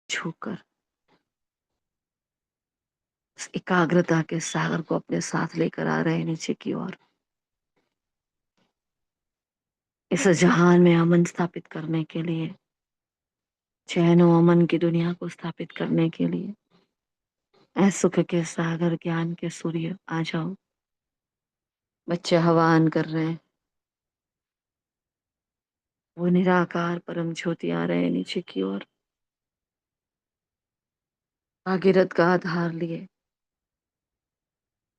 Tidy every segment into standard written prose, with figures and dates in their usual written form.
छूकर इस एकाग्रता के सागर को अपने साथ लेकर आ रहे हैं नीचे की ओर। इस जहान में अमन स्थापित करने के लिए, चैन और अमन की दुनिया को स्थापित करने के लिए, ऐ सुख के सागर ज्ञान के सूर्य आ जाओ। बच्चे आह्वान कर रहे हैं, वो निराकार परम ज्योति आ रहे हैं नीचे की ओर। भागीरथ का आधार लिए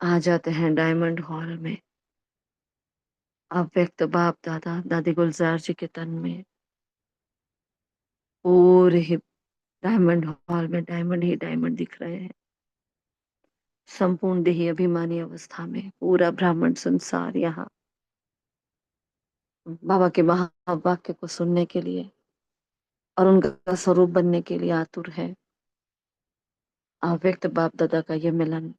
आ जाते हैं डायमंड हॉल में। अव्यक्त बाप दादा दादी गुलजार जी के तन में पूरे ही डायमंड हॉल में डायमंड ही डायमंड दिख रहे हैं। संपूर्ण देही अभिमानी अवस्था में पूरा ब्राह्मण संसार यहाँ बाबा के महावाक्य को सुनने के लिए और उनका स्वरूप बनने के लिए आतुर है। अव्यक्त बाप दादा का ये मिलन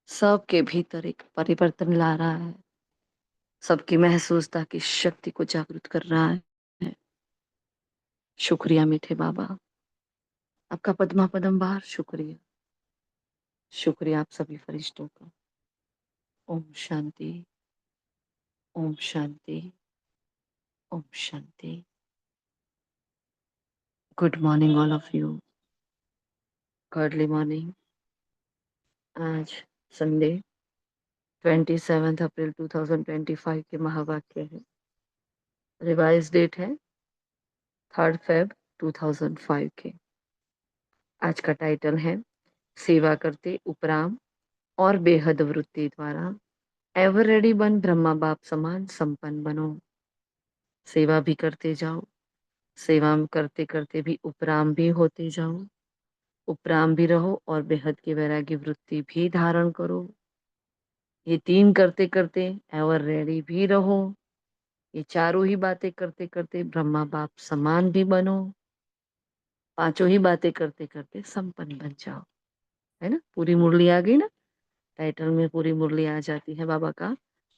सबके भीतर एक परिवर्तन ला रहा है, सबकी महसूसता की शक्ति को जागृत कर रहा है। शुक्रिया मीठे बाबा, आपका पद्मा पदम बार शुक्रिया। शुक्रिया आप सभी फरिश्तों का। ओम शांति, ओम शांति, ओम शांति। Good morning all of you. Early morning. आज संडे 27 अप्रैल 2025 के महावाक्य है। रिवाइज डेट है 3 फेब 2005 के। आज का टाइटल है सेवा करते उपराम और बेहद वृत्ति द्वारा एवर रेडी बन ब्रह्मा बाप समान संपन्न बनो। सेवा भी करते जाओ, सेवा करते करते भी उपराम भी होते जाओ, उपराम भी रहो और बेहद की वैरागी वृत्ति भी धारण करो। ये तीन करते करते एवर रेडी भी रहो, ये चारों ही बातें करते करते ब्रह्मा बाप समान भी बनो, पांचों ही बातें करते करते संपन्न बन जाओ। है ना, पूरी मुरली आ गई ना। टाइटल में पूरी मुरली आ जाती है बाबा का।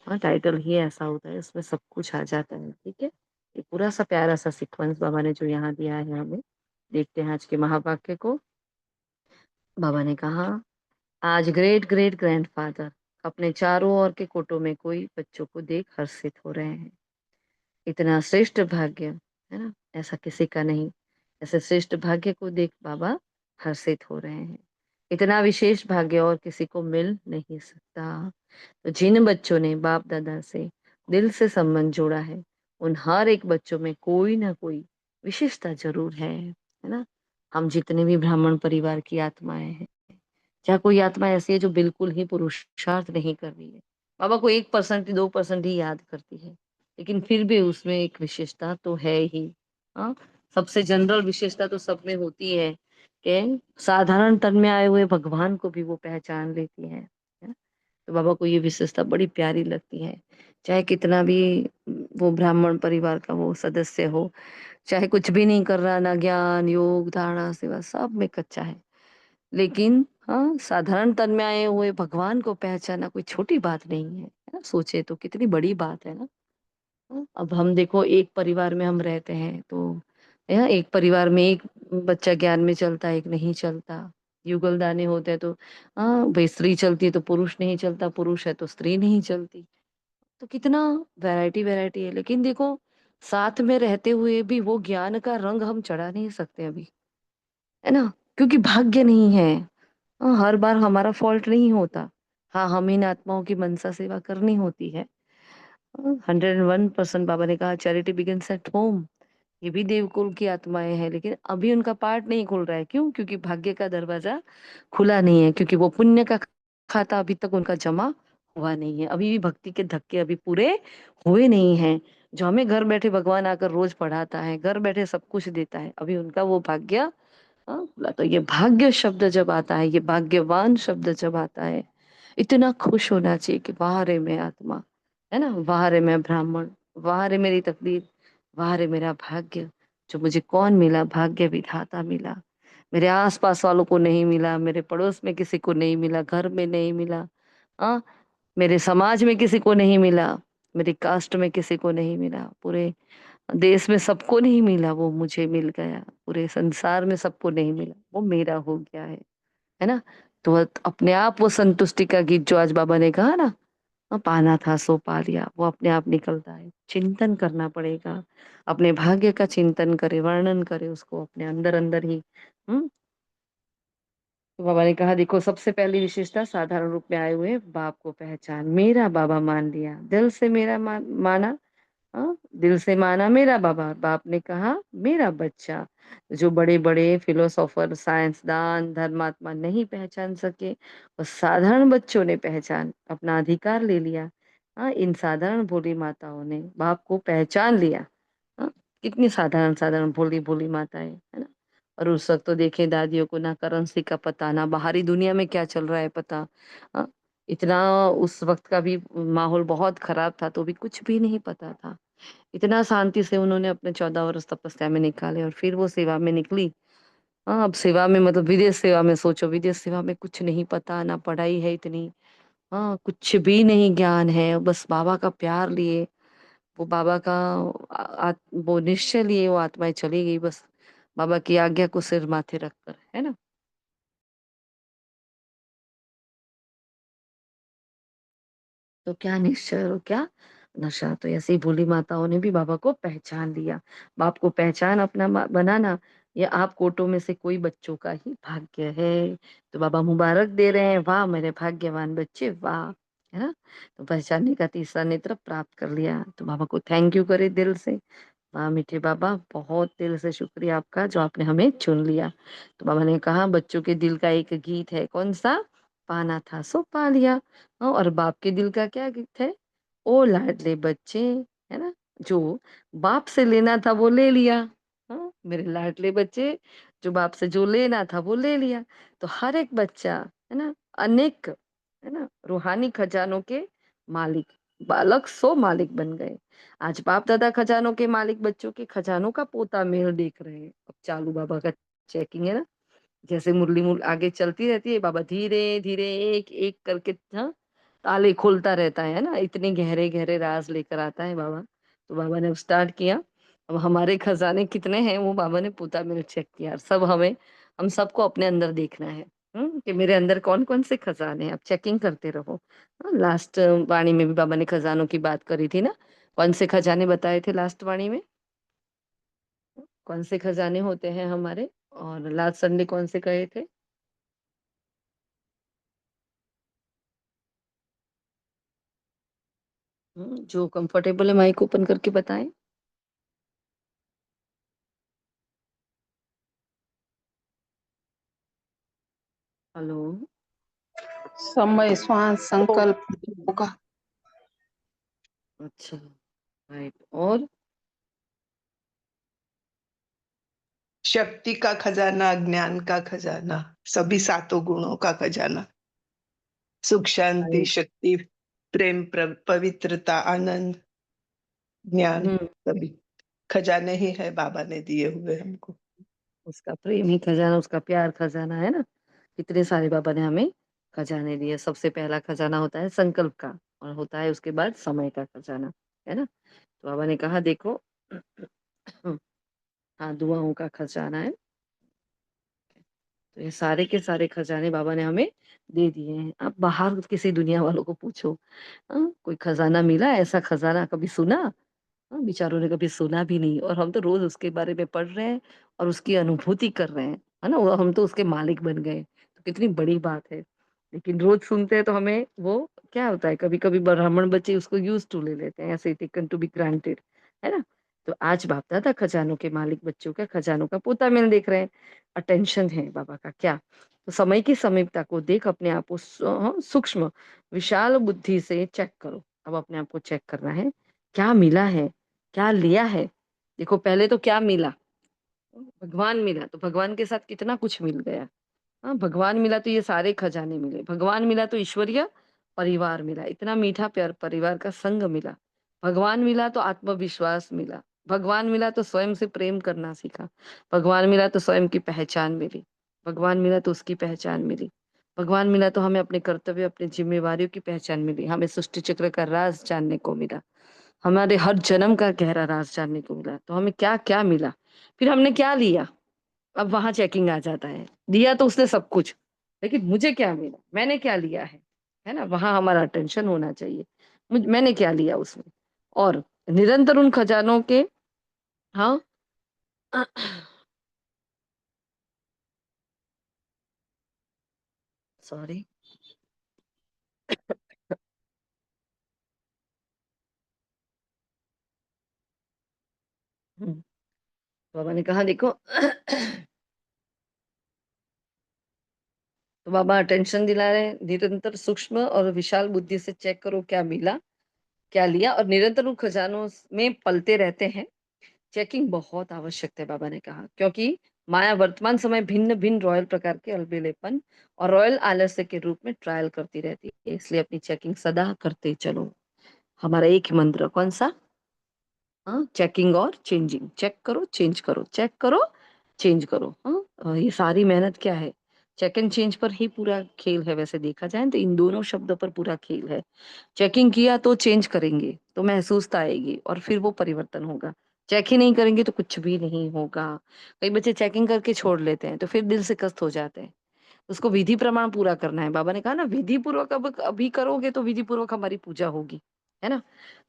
हाँ, टाइटल ही ऐसा होता है, उसमें सब कुछ आ जाता है। ठीक है, ये पूरा सा प्यारा सा सीक्वेंस बाबा ने जो यहाँ दिया है हमें। देखते हैं आज के महावाक्य को। बाबा ने कहा, आज ग्रेट ग्रेट ग्रैंडफादर अपने चारों ओर के कोटों में कोई बच्चों को देख हर्षित हो रहे हैं। इतना श्रेष्ठ भाग्य, है ना, ऐसा किसी का नहीं। ऐसे श्रेष्ठ भाग्य को देख बाबा हर्षित हो रहे हैं। इतना विशेष भाग्य और किसी को मिल नहीं सकता। तो जिन बच्चों ने बाप दादा से दिल से संबंध जोड़ा है, उन हर एक बच्चों में कोई ना कोई विशेषता जरूर है ना। हम जितने भी ब्राह्मण परिवार की आत्माएं हैं, चाहे कोई आत्मा ऐसी है जो बिल्कुल ही पुरुषार्थ नहीं कर रही है, बाबा को 1% 2% ही याद करती है, लेकिन फिर भी उसमें एक विशेषता तो है ही। हाँ, सबसे जनरल विशेषता तो सब में होती है कि साधारण तन में आए हुए भगवान को भी वो पहचान लेती है। तो बाबा को ये विशेषता बड़ी प्यारी लगती है। चाहे कितना भी वो ब्राह्मण परिवार का वो सदस्य हो, चाहे कुछ भी नहीं कर रहा, ना ज्ञान योग धारणा सेवा सब में कच्चा है, लेकिन हाँ, साधारण तन में आए हुए भगवान को पहचाना कोई छोटी बात नहीं है ना। सोचे तो कितनी बड़ी बात है ना। हाँ, अब हम देखो, एक परिवार में हम रहते हैं तो यहाँ एक परिवार में एक बच्चा ज्ञान में चलता है, एक नहीं चलता। युगल दाने होते हैं तो हाँ भाई, स्त्री चलती है तो पुरुष नहीं चलता, पुरुष है तो स्त्री नहीं चलती। तो कितना वैरायटी वैरायटी है, लेकिन देखो साथ में रहते हुए भी वो ज्ञान का रंग हम चढ़ा नहीं सकते अभी, है ना, क्योंकि भाग्य नहीं है। हर बार हमारा फॉल्ट नहीं होता। हाँ, हम इन आत्माओं की मनसा सेवा करनी होती है। 101% बाबा ने कहा चैरिटी बिगिंस एट होम। ये भी देवकुल की आत्माएं हैं, लेकिन अभी उनका पार्ट नहीं खुल रहा है। क्यों? क्योंकि भाग्य का दरवाजा खुला नहीं है, क्योंकि वो पुण्य का खाता अभी तक उनका जमा हुआ नहीं है। अभी भी भक्ति के धक्के अभी पूरे हुए नहीं हैं। जो हमें घर बैठे भगवान आकर रोज पढ़ाता है, घर बैठे सब कुछ देता है, अभी उनका वो भाग्य बोला। तो ये भाग्य शब्द जब आता है, ये भाग्यवान शब्द जब आता है, इतना खुश होना चाहिए कि वाह रे मैं आत्मा, है ना, वाह रे मैं ब्राह्मण, वाह रे मेरी तकदीर, वाह रे मेरा भाग्य। जो मुझे कौन मिला? भाग्य विधाता मिला। मेरे आसपास वालों को नहीं मिला, मेरे पड़ोस में किसी को नहीं मिला, घर में नहीं मिला, हाँ, मेरे समाज में किसी को नहीं मिला, मेरी कास्ट में किसी को नहीं मिला, पूरे देश में सबको नहीं मिला, वो मुझे मिल गया। पूरे संसार में सबको नहीं मिला, वो मेरा हो गया है ना। तो अपने आप वो संतुष्टि का गीत जो आज बाबा ने कहा ना, पाना था सो पा लिया, वो अपने आप निकलता है। चिंतन करना पड़ेगा, अपने भाग्य का चिंतन करे, वर्णन करे उसको अपने अंदर अंदर ही। हम्म। तो बाबा ने कहा देखो, सबसे पहली विशेषता, साधारण रूप में आए हुए बाप को पहचान, मेरा बाबा मान लिया, दिल से मेरा माना। दिल से माना मेरा बाबा, बाप ने कहा मेरा बच्चा। जो बड़े बड़े फिलोसोफर, साइंसदान, धर्मात्मा नहीं पहचान सके, वो साधारण बच्चों ने पहचान अपना अधिकार ले लिया। इन साधारण भोली माताओं ने बाप को पहचान लिया। हाँ, कितनी साधारण साधारण भोली भोली माताएं, है ना। और उस वक्त तो देखे दादियों को ना करेंसी का पता, ना बाहरी दुनिया में क्या चल रहा है पता। हाँ, इतना उस वक्त का भी माहौल बहुत खराब था, तो भी कुछ भी नहीं पता था। इतना शांति से उन्होंने अपने 14 वर्ष तपस्या में निकाले और फिर वो सेवा में निकली। हाँ, अब सेवा में मतलब विदेश सेवा में, सोचो विदेश सेवा में कुछ नहीं पता, ना पढ़ाई है इतनी। हाँ, कुछ भी नहीं ज्ञान है, बस बाबा का प्यार लिए, वो बाबा का वो निश्चय लिए, वो आत्माएं चली गई बस, बाबा की आज्ञा को सिर माथे रखकर, है ना। तो क्या निश्चय और क्या नशा। तो ऐसे ही भोली माताओं ने भी बाबा को पहचान लिया। बाप को पहचान अपना बनाना, ये आप कोटों में से कोई बच्चों का ही भाग्य है। तो बाबा मुबारक दे रहे हैं, वाह मेरे भाग्यवान बच्चे, वाह, है ना। तो पहचानने का तीसरा नेत्र प्राप्त कर लिया, तो बाबा को थैंक यू करे दिल से। वाह मीठे बाबा, बहुत दिल से शुक्रिया आपका जो आपने हमें चुन लिया। तो बाबा ने कहा बच्चों के दिल का एक गीत है, कौन सा, पाना था सो पा लिया। और बाप के दिल का क्या गीत है, ओ लाडले बच्चे, है ना। जो बाप से लेना था वो ले लिया। हाँ, मेरे लाडले बच्चे, जो बाप से जो लेना था वो ले लिया। तो हर एक बच्चा, है ना, अनेक, है ना, रूहानी खजानों के मालिक, बालक सो मालिक बन गए। आज बाप दादा खजानों के मालिक बच्चों के खजानों का पोता मेल देख रहे हैं। अब चालू बाबा का चेकिंग है ना, जैसे मुरली मुर आगे चलती रहती है, बाबा धीरे धीरे एक एक करके, हाँ, ताले खोलता रहता है ना, इतने गहरे गहरे राज लेकर आता है बाबा। तो बाबा ने स्टार्ट किया। अब हमारे खजाने कितने हैं वो बाबा ने पोता मेल चेक किया, सब हमें, हम सबको अपने अंदर देखना है। कि मेरे अंदर कौन कौन से खजाने हैं, अब चेकिंग करते रहो। लास्ट वाणी में भी बाबा ने खजानों की बात करी थी ना, कौन से खजाने बताए थे लास्ट वाणी में, कौन से खजाने होते हैं हमारे, और लास्ट संडे कौन से कहे थे। जो कंफर्टेबल है माइक ओपन करके बताएं। हेलो। समय, श्वास, ओ, संकल्प, होगा। अच्छा, राइट। और शक्ति का खजाना, ज्ञान का खजाना, सभी सातों गुणों का खजाना, सुख शांति राइट। शक्ति प्रेम पवित्रता आनंद ज्ञान, हम्म। सभी खजाने ही है बाबा ने दिए हुए हमको। उसका प्रेम ही खजाना, उसका प्यार खजाना, है ना। कितने सारे बाबा ने हमें खजाने दिए। सबसे पहला खजाना होता है संकल्प का, और होता है उसके बाद समय का खजाना, है ना। तो बाबा ने कहा देखो, हाँ, दुआओं का खजाना है। तो ये सारे के सारे खजाने बाबा ने हमें दे दिए हैं। अब बाहर किसी दुनिया वालों को पूछो, कोई खजाना मिला, ऐसा खजाना कभी सुना। बेचारों ने कभी सुना भी नहीं, और हम तो रोज उसके बारे में पढ़ रहे हैं और उसकी अनुभूति कर रहे हैं, है ना। हम तो उसके मालिक बन गए, तो कितनी बड़ी बात है। लेकिन रोज सुनते हैं तो हमें वो क्या होता है, कभी कभी ब्राह्मण बच्चे उसको यूज टू ले लेते हैं, ऐसे टेकन टू बी ग्रांटेड, है ना। तो आज बाप दादा खजानों के मालिक बच्चों का खजानों का पोता मेल देख रहे हैं। अटेंशन है बाबा का क्या। तो समय की समीपता को देख अपने आप को सूक्ष्म विशाल बुद्धि से चेक करो। अब अपने आप को चेक करना है, क्या मिला है, क्या लिया है। देखो पहले तो क्या मिला, भगवान मिला, तो भगवान के साथ कितना कुछ मिल गया। हाँ, भगवान मिला तो ये सारे खजाने मिले, भगवान मिला तो ईश्वरीय परिवार मिला, इतना मीठा प्यार परिवार का संग मिला। भगवान मिला तो आत्मविश्वास मिला। भगवान मिला तो स्वयं से प्रेम करना सीखा। भगवान मिला तो स्वयं की पहचान मिली। भगवान मिला तो उसकी पहचान मिली। भगवान मिला तो हमें अपने कर्तव्य, अपनी जिम्मेवारियों की पहचान मिली, हमें सृष्टि चक्र का राज जानने को मिला। हमारे हर जन्म का गहरा राज जानने को मिला। तो हमें क्या क्या मिला, फिर हमने क्या लिया, अब वहां चेकिंग आ जाता है। दिया तो उसने सब कुछ, लेकिन मुझे क्या मिला, मैंने क्या लिया है ना, वहां हमारा अटेंशन होना चाहिए। मैंने क्या लिया उसमें। और निरंतर उन खजानों के, हाँ, सॉरी, बाबा ने कहा देखो, तो बाबा अटेंशन दिला रहे हैं, निरंतर सूक्ष्म और विशाल बुद्धि से चेक करो क्या मिला, क्या लिया, और निरंतर उन खजानों में पलते रहते हैं। चेकिंग बहुत आवश्यक है, बाबा ने कहा, क्योंकि माया वर्तमान समय भिन्न भिन्न रॉयल प्रकार के अलबेलेपन और रॉयल आलस्य के रूप में ट्रायल करती रहती है। इसलिए अपनी चेकिंग सदा करते चलो। हमारा एक ही मंत्र, कौन सा? हाँ, चेकिंग और चेंजिंग। चेक करो, चेंज करो, चेक करो, चेंज करो। हाँ, ये सारी मेहनत क्या है, चेक एंड चेंज पर ही पूरा खेल है। वैसे देखा जाए तो इन दोनों शब्दों पर पूरा खेल है। चेकिंग किया तो चेंज करेंगे, तो महसूसता आएगी और फिर वो परिवर्तन होगा। चेक ही नहीं करेंगे तो कुछ भी नहीं होगा। कई बच्चे चेकिंग करके छोड़ लेते हैं तो फिर दिल से कष्ट हो जाते हैं। उसको विधि प्रमाण पूरा करना है। बाबा ने कहा ना, विधि पूर्वक अब अभी करोगे तो विधि पूर्वक हमारी पूजा होगी, है ना।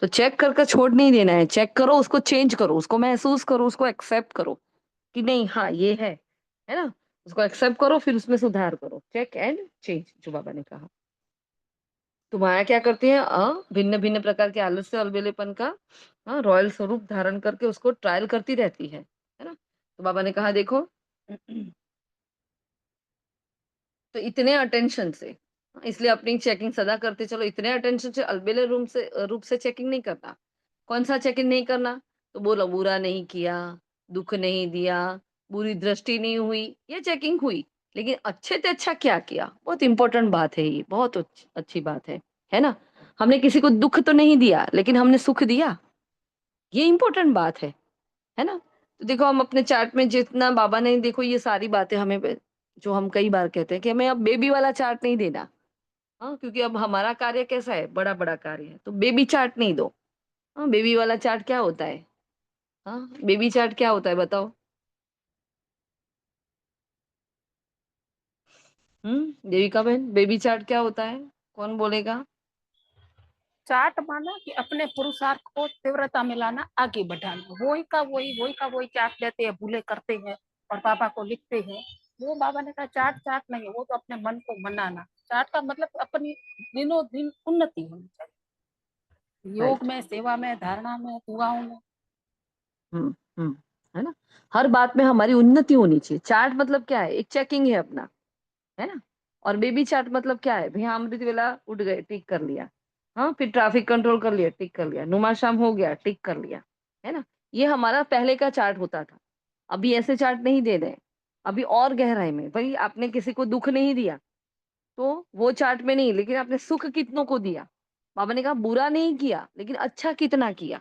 तो चेक कर कर छोड़ नहीं देना है, चेक करो, उसको चेंज करो, उसको महसूस करो, उसको एक्सेप्ट करो कि नहीं, हाँ ये है ना। उसको एक्सेप्ट करो, फिर उसमें सुधार करो। चेक एंड चेंज, जो बाबा ने कहा। तो माया क्या करती है, भिन्न भिन्न प्रकार के आलस्य और बेलेपन का रॉयल स्वरूप धारण करके उसको ट्रायल करती रहती है ना। तो बाबा ने कहा देखो, तो इतने अटेंशन से, इसलिए अपनी चेकिंग सदा करते चलो। इतने अटेंशन से अलबेले रूप से चेकिंग नहीं करना। कौन सा चेकिंग नहीं करना? तो बोलो, बुरा नहीं किया, दुख नहीं दिया, बुरी दृष्टि नहीं हुई, ये चेकिंग हुई। लेकिन अच्छे से अच्छा क्या किया, बहुत इंपॉर्टेंट बात है ये, बहुत अच्छी बात है ना। हमने किसी को दुख तो नहीं दिया, लेकिन हमने सुख दिया, ये इंपॉर्टेंट बात है ना। तो देखो, हम अपने चार्ट में जितना बाबा ने, देखो ये सारी बातें हमें, जो हम कई बार कहते हैं कि हमें अब बेबी वाला चार्ट नहीं देना। हाँ, क्योंकि अब हमारा कार्य कैसा है, बड़ा बड़ा कार्य है, तो बेबी चार्ट नहीं दो। हाँ, बेबी वाला चार्ट क्या होता है? हाँ, बेबी चार्ट क्या होता है बताओ। देविका बहन, बेबी चार्ट क्या होता है? कौन बोलेगा? चार्ट माना कि अपने पुरुषार्थ को तीव्रता में लाना, आगे बढ़ाना। वही का वही चार्ट लेते हैं, भूले करते हैं और पापा को लिखते हैं। वो बाबा ने कहा चार्ट चार्ट नहीं है, वो तो अपने मन को मनाना। चार्ट का मतलब अपनी दिनों दिन उन्नति होनी चाहिए, योग राइट। में, सेवा में, धारणा में, दुआओं में। हम्म हम्म है ना। हर बात में हमारी उन्नति होनी चाहिए। चार्ट मतलब क्या है? एक चेकिंग है अपना, है ना। और बेबी चार्ट मतलब क्या है? भैया अमृत वेला उठ गए, टिक कर लिया। हाँ, फिर ट्रैफिक कंट्रोल कर लिया, टिक कर लिया। नुमा शाम हो गया, टिक कर लिया, है ना। ये हमारा पहले का चार्ट होता था। अभी ऐसे चार्ट नहीं दे रहे। अभी और गहराई में, भाई आपने किसी को दुख नहीं दिया तो वो चार्ट में नहीं, लेकिन आपने सुख कितनों को दिया। बाबा ने कहा बुरा नहीं किया, लेकिन अच्छा कितना किया,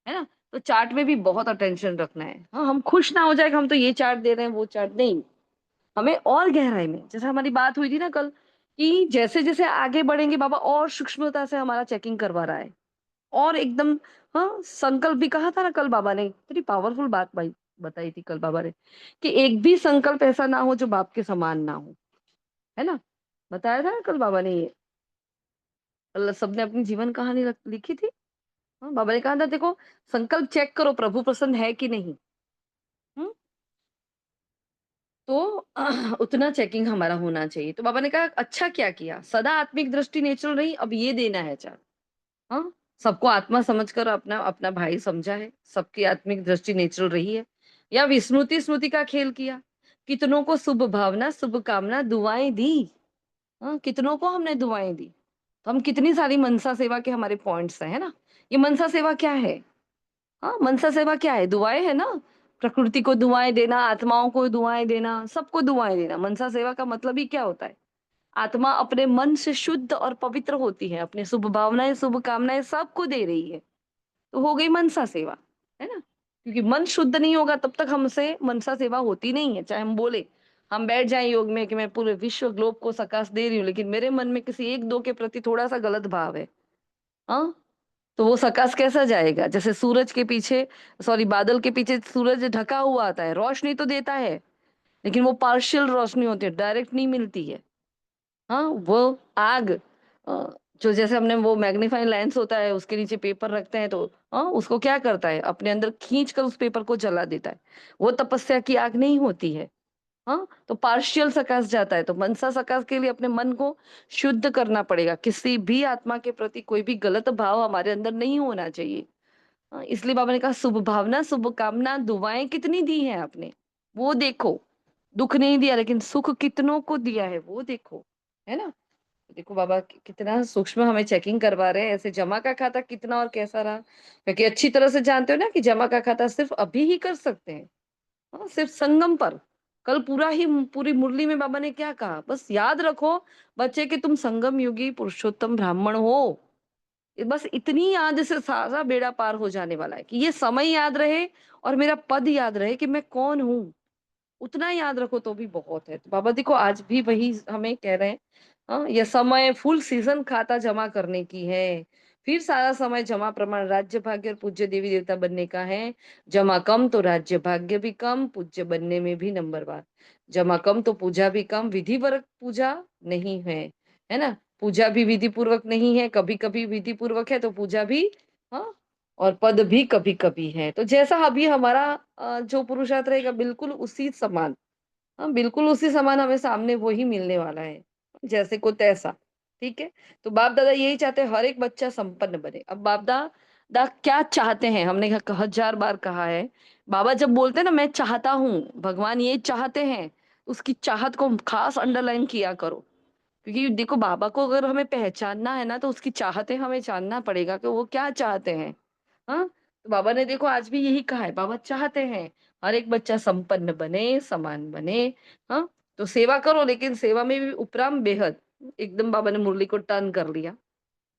है ना। तो चार्ट में भी बहुत अटेंशन रखना है। हाँ, हम खुश ना हो जाए कि हम तो ये चार्ट दे रहे हैं, वो चार्ट नहीं। हमें और गहराई में, जैसे हमारी बात हुई थी ना कल, कि जैसे जैसे आगे बढ़ेंगे बाबा और सूक्ष्मता से हमारा चेकिंग करवा रहा है, और एकदम। हाँ, संकल्प भी कहा था ना कल बाबा ने, इतनी पावरफुल बात भाई बताई थी कल बाबा ने, कि एक भी संकल्प ऐसा ना हो जो बाप के समान ना हो, है ना। बताया था ना कल बाबा ने ये। कल सबने अपनी जीवन कहानी लिखी थी। हाँ, बाबा ने कहा था देखो, संकल्प चेक करो प्रभु प्रसन्न है कि नहीं। हम्म तो उतना चेकिंग हमारा होना चाहिए। तो बाबा ने कहा अच्छा क्या किया, सदा आत्मिक दृष्टि नेचुरल रही, अब ये देना है चार। हाँ, सबको आत्मा समझकर अपना अपना भाई समझा है, सबकी आत्मिक दृष्टि नेचुरल रही है, या विस्मृति स्मृति का खेल किया, कितनों को शुभ भावना शुभ कामना दुआएं दी। हाँ, कितनों को हमने दुआएं दी। तो हम कितनी सारी मनसा सेवा के हमारे पॉइंट्स हैं, है ना। ये मनसा सेवा क्या है? हाँ, मनसा सेवा क्या है? दुआएं है ना। प्रकृति को दुआएं देना, आत्माओं को दुआएं देना, सबको दुआएं देना। मनसा सेवा का मतलब ही क्या होता है? आत्मा अपने मन से शुद्ध और पवित्र होती है, अपने शुभ भावनाएं शुभ कामनाएं सबको दे रही है, तो हो गई मनसा सेवा, है ना। क्योंकि मन शुद्ध नहीं होगा तब तक हमसे मनसा सेवा होती नहीं है। चाहे हम बोले, हम बैठ जाएं योग में कि मैं पूरे विश्व ग्लोब को सकाश दे रही हूँ, लेकिन मेरे मन में किसी एक दो के प्रति थोड़ा सा गलत भाव है, हाँ, तो वो सकाश कैसा जाएगा? जैसे सूरज के पीछे, सॉरी, बादल के पीछे सूरज ढका हुआ आता है, रोशनी तो देता है, लेकिन वो पार्शियल रोशनी होती है, डायरेक्ट नहीं मिलती है। हाँ, वो आग, जो जैसे हमने वो मैग्नीफाइंग लेंस होता है उसके नीचे पेपर रखते हैं, तो हाँ, उसको क्या करता है, अपने अंदर खींच कर उस पेपर को जला देता है। वो तपस्या की आग नहीं होती है। हाँ, तो पार्शियल सकाश जाता है। तो मनसा सकाश के लिए अपने मन को शुद्ध करना पड़ेगा। किसी भी आत्मा के प्रति कोई भी गलत भाव हमारे अंदर नहीं होना चाहिए। हाँ, इसलिए बाबा ने कहा शुभ भावना, शुभ कामना, दुआएं कितनी दी हैं आपने, वो देखो। दुख नहीं दिया, लेकिन सुख कितनों को दिया है वो देखो, है ना। देखो बाबा कितना सूक्ष्म हमें चेकिंग करवा रहे हैं, ऐसे जमा का खाता कितना और कैसा रहा, क्योंकि अच्छी तरह से जानते हो ना कि जमा का खाता सिर्फ अभी ही कर सकते हैं। हाँ, सिर्फ संगम पर। कल पूरी मुरली में बाबा ने क्या कहा, बस याद रखो बच्चे कि तुम संगम युगी पुरुषोत्तम ब्राह्मण हो। बस इतनी याद से सारा बेड़ा पार हो जाने वाला है, कि ये समय याद रहे और मेरा पद याद रहे कि मैं कौन हूँ। उतना याद रखो तो भी बहुत है। तो बाबा देखो आज भी वही हमें कह रहे हैं। हाँ, ये समय फुल सीजन खाता जमा करने की है। फिर सारा समय जमा प्रमाण राज्य भाग्य और पूज्य देवी देवता बनने का है। जमा कम तो राज्य भाग्य भी कम, पूज्य बनने में भी नंबरवार। जमा कम तो पूजा भी कम, विधि वर्ग पूजा नहीं है ना। पूजा भी विधि पूर्वक नहीं है, कभी कभी विधि पूर्वक है तो पूजा भी। हाँ, और पद भी कभी कभी है। तो जैसा अभी हमारा जो पुरुषार्थ रहेगा बिल्कुल उसी समान। हाँ, बिल्कुल उसी समान हमें सामने वही मिलने वाला है, जैसे को तैसा। ठीक है। तो बाप दादा यही चाहते हैं हर एक बच्चा संपन्न बने। अब बाप दादा क्या चाहते हैं, हमने 1000 बार कहा है। बाबा जब बोलते हैं ना मैं चाहता हूँ, भगवान ये चाहते हैं, उसकी चाहत को खास अंडरलाइन किया करो। क्योंकि देखो बाबा को अगर हमें पहचानना है ना, तो उसकी चाहते हमें जानना पड़ेगा कि वो क्या चाहते हैं। हाँ, तो बाबा ने देखो आज भी यही कहा है, बाबा चाहते हैं हर एक बच्चा संपन्न बने, समान बने। हाँ, तो सेवा करो, लेकिन सेवा में भी उपराम बेहद। एकदम बाबा ने मुरली को टर्न कर लिया।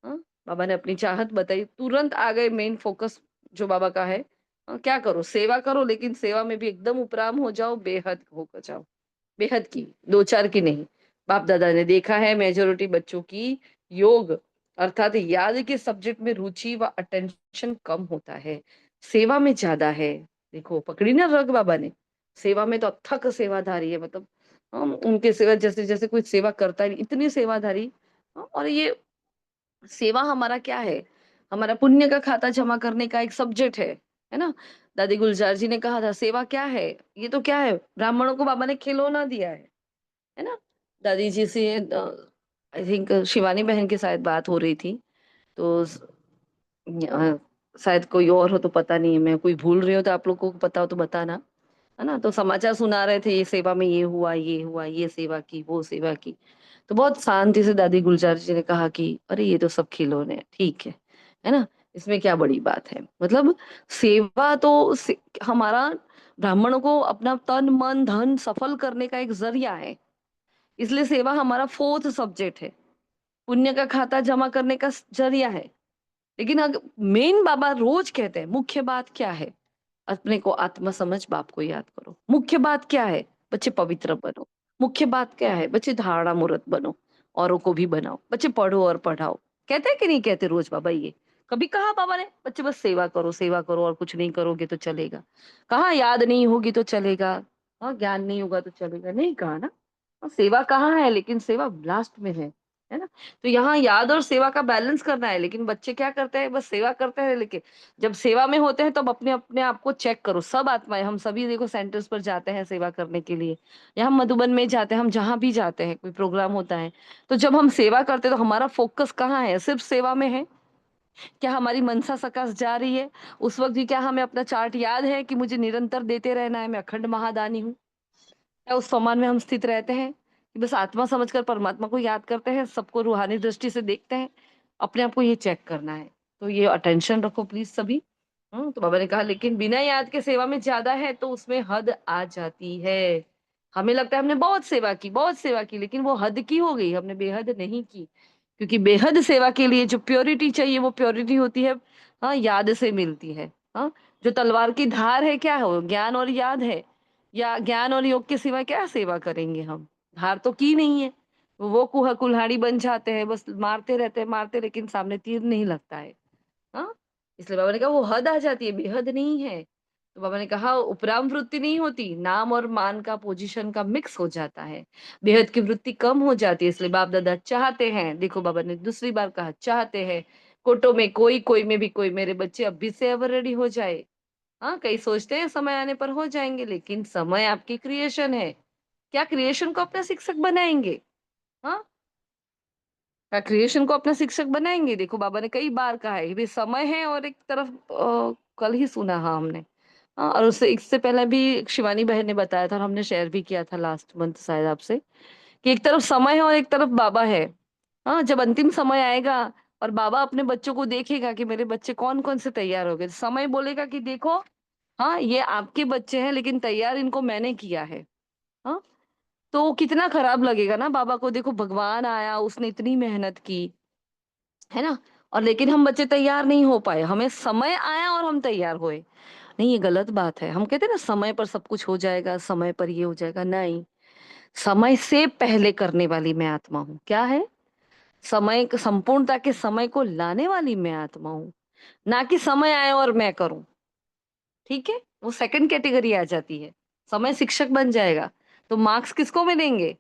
हाँ, बाबा ने अपनी चाहत बताई, तुरंत आ गए मेन फोकस जो बाबा का है। क्या करो, सेवा करो, लेकिन सेवा में भी एकदम उपराम हो जाओ, बेहद हो जाओ। बेहद की, दो चार की नहीं। बाप दादा ने देखा है मेजोरिटी बच्चों की योग अर्थात याद के सब्जेक्ट में रुचि व अटेंशन कम होता है, सेवा में ज्यादा है। देखो पकड़ी ना रग बाबा ने, सेवा में तो अथक सेवाधारी है, मतलब हम उनके सेवा जैसे जैसे कोई सेवा करता है इतनी सेवाधारी। और ये सेवा हमारा क्या है, हमारा पुण्य का खाता जमा करने का एक सब्जेक्ट है ना। दादी गुलजार जी ने कहा था सेवा क्या है, ये तो क्या है, ब्राह्मणों को बाबा ने खिलौना दिया है ना। दादी जी से आई थिंक शिवानी बहन की शायद बात हो रही थी, तो शायद कोई और हो तो पता नहीं है, मैं कोई भूल रही हूँ तो आप लोगों को पता हो तो बताना, है ना। तो समाचार सुना रहे थे, ये सेवा में ये हुआ, ये हुआ, ये सेवा की, वो सेवा की। तो बहुत शांति से दादी गुलजार जी ने कहा कि अरे ये तो सब खिलौने हैं, ठीक है ना, इसमें क्या बड़ी बात है। मतलब सेवा तो हमारा ब्राह्मणों को अपना तन मन धन सफल करने का एक जरिया है। इसलिए सेवा हमारा फोर्थ सब्जेक्ट है, पुण्य का खाता जमा करने का जरिया है। लेकिन अगर मेन बाबा रोज कहते हैं मुख्य बात क्या है, अपने को आत्मा समझ बाप को याद करो। मुख्य बात क्या है, बच्चे पवित्र बनो। मुख्य बात क्या है, बच्चे धारणा मूर्त बनो, औरों को भी बनाओ। बच्चे पढ़ो और पढ़ाओ। कहते हैं कि नहीं कहते रोज बाबा ये, कभी कहा बाबा ने बच्चे बस सेवा करो, सेवा करो और कुछ नहीं करोगे तो चलेगा। कहा याद नहीं होगी तो चलेगा, हाँ ज्ञान नहीं होगा तो चलेगा, नहीं कहा ना। हाँ, सेवा कहाँ है, लेकिन सेवा लास्ट में है ना। तो यहाँ याद और सेवा का बैलेंस करना है, लेकिन बच्चे क्या करते हैं, बस सेवा करते हैं। लेकिन जब सेवा में होते हैं तब अपने अपने आप को चेक करो। सब आत्माएं, हम सभी देखो सेंटर्स पर जाते हैं सेवा करने के लिए, या हम मधुबन में जाते हैं, हम जहां भी जाते हैं कोई प्रोग्राम होता है, तो जब हम सेवा करते हैं तो हमारा फोकस कहाँ है, सिर्फ सेवा में है। क्या हमारी मनसा सकाश जा रही है उस वक्त भी, क्या हमें अपना चार्ट याद है कि मुझे निरंतर देते रहना है, मैं अखंड महादानी हूँ। क्या उस सम्मान में हम स्थित रहते हैं कि बस आत्मा समझकर परमात्मा को याद करते हैं, सबको रूहानी दृष्टि से देखते हैं। अपने आप को ये चेक करना है। तो ये अटेंशन रखो प्लीज सभी। तो बाबा ने कहा लेकिन बिना याद के सेवा में ज्यादा है तो उसमें हद आ जाती है। हमें लगता है हमने बहुत सेवा की, बहुत सेवा की, लेकिन वो हद की हो गई, हमने बेहद नहीं की। क्योंकि बेहद सेवा के लिए जो प्योरिटी चाहिए वो प्योरिटी होती है, हाँ, याद से मिलती है। हाँ, जो तलवार की धार है क्या है, वो ज्ञान और याद है। या ज्ञान और योग के सिवा क्या सेवा करेंगे हम, धार तो की नहीं है। वो कुल्हाड़ी बन जाते हैं, बस मारते रहते हैं, मारते, लेकिन सामने तीर नहीं लगता है। हाँ, इसलिए बाबा ने कहा वो हद आ जाती है, बेहद नहीं है। तो बाबा ने कहा उपराम वृत्ति नहीं होती, नाम और मान का पोजीशन का मिक्स हो जाता है। बेहद की वृत्ति कम हो जाती है, इसलिए बाप दादा चाहते हैं, देखो बाबा ने दूसरी बार कहा चाहते हैं, कोटो में कोई, कोई में भी कोई, मेरे बच्चे अभी से एवर रेडी हो जाए। हाँ, कई सोचते हैं समय आने पर हो जाएँगे, लेकिन समय आपकी क्रिएशन है। क्या क्रिएशन को अपना शिक्षक बनाएँगे? हाँ? क्या क्रिएशन को अपना शिक्षक बनाएँगे? देखो बाबा ने कई बार कहा है, ये समय है और एक तरफ कल ही सुना हाँ हमने। हाँ, और उससे इससे पहले भी शिवानी बहन ने बताया था और हमने शेयर भी किया था लास्ट मंथ शायद आपसे, कि एक तरफ समय है और एक तरफ बाबा है। हाँ, जब अंतिम समय आएगा और बाबा अपने बच्चों को देखेगा कि मेरे बच्चे कौन-कौन से तैयार हो गए, समय बोलेगा कि देखो हाँ, ये आपके बच्चे हैं लेकिन तैयार इनको मैंने किया है। हाँ, तो कितना खराब लगेगा ना बाबा को, देखो भगवान आया, उसने इतनी मेहनत की, है ना? और लेकिन हम बच्चे तैयार नहीं हो पाए, हमें समय आया और हम तैयार हुए। नहीं, ये गलत बात है। हम कहते हैं ना समय पर सब कुछ हो जाएगा, समय पर ये हो जाएगा, नहीं। समय से पहले करने वाली मैं आत्मा हूँ। क्या है? समय क संपूर्णता के समय को लाने वाली मैं आत्मा हूँ, ना कि समय आए और मैं करूँ। ठीक है? वो सेकंड कैटेगरी आ जाती है। समय शिक्षक बन जाएगा, तो मार्क्स किसको मिलेंगे?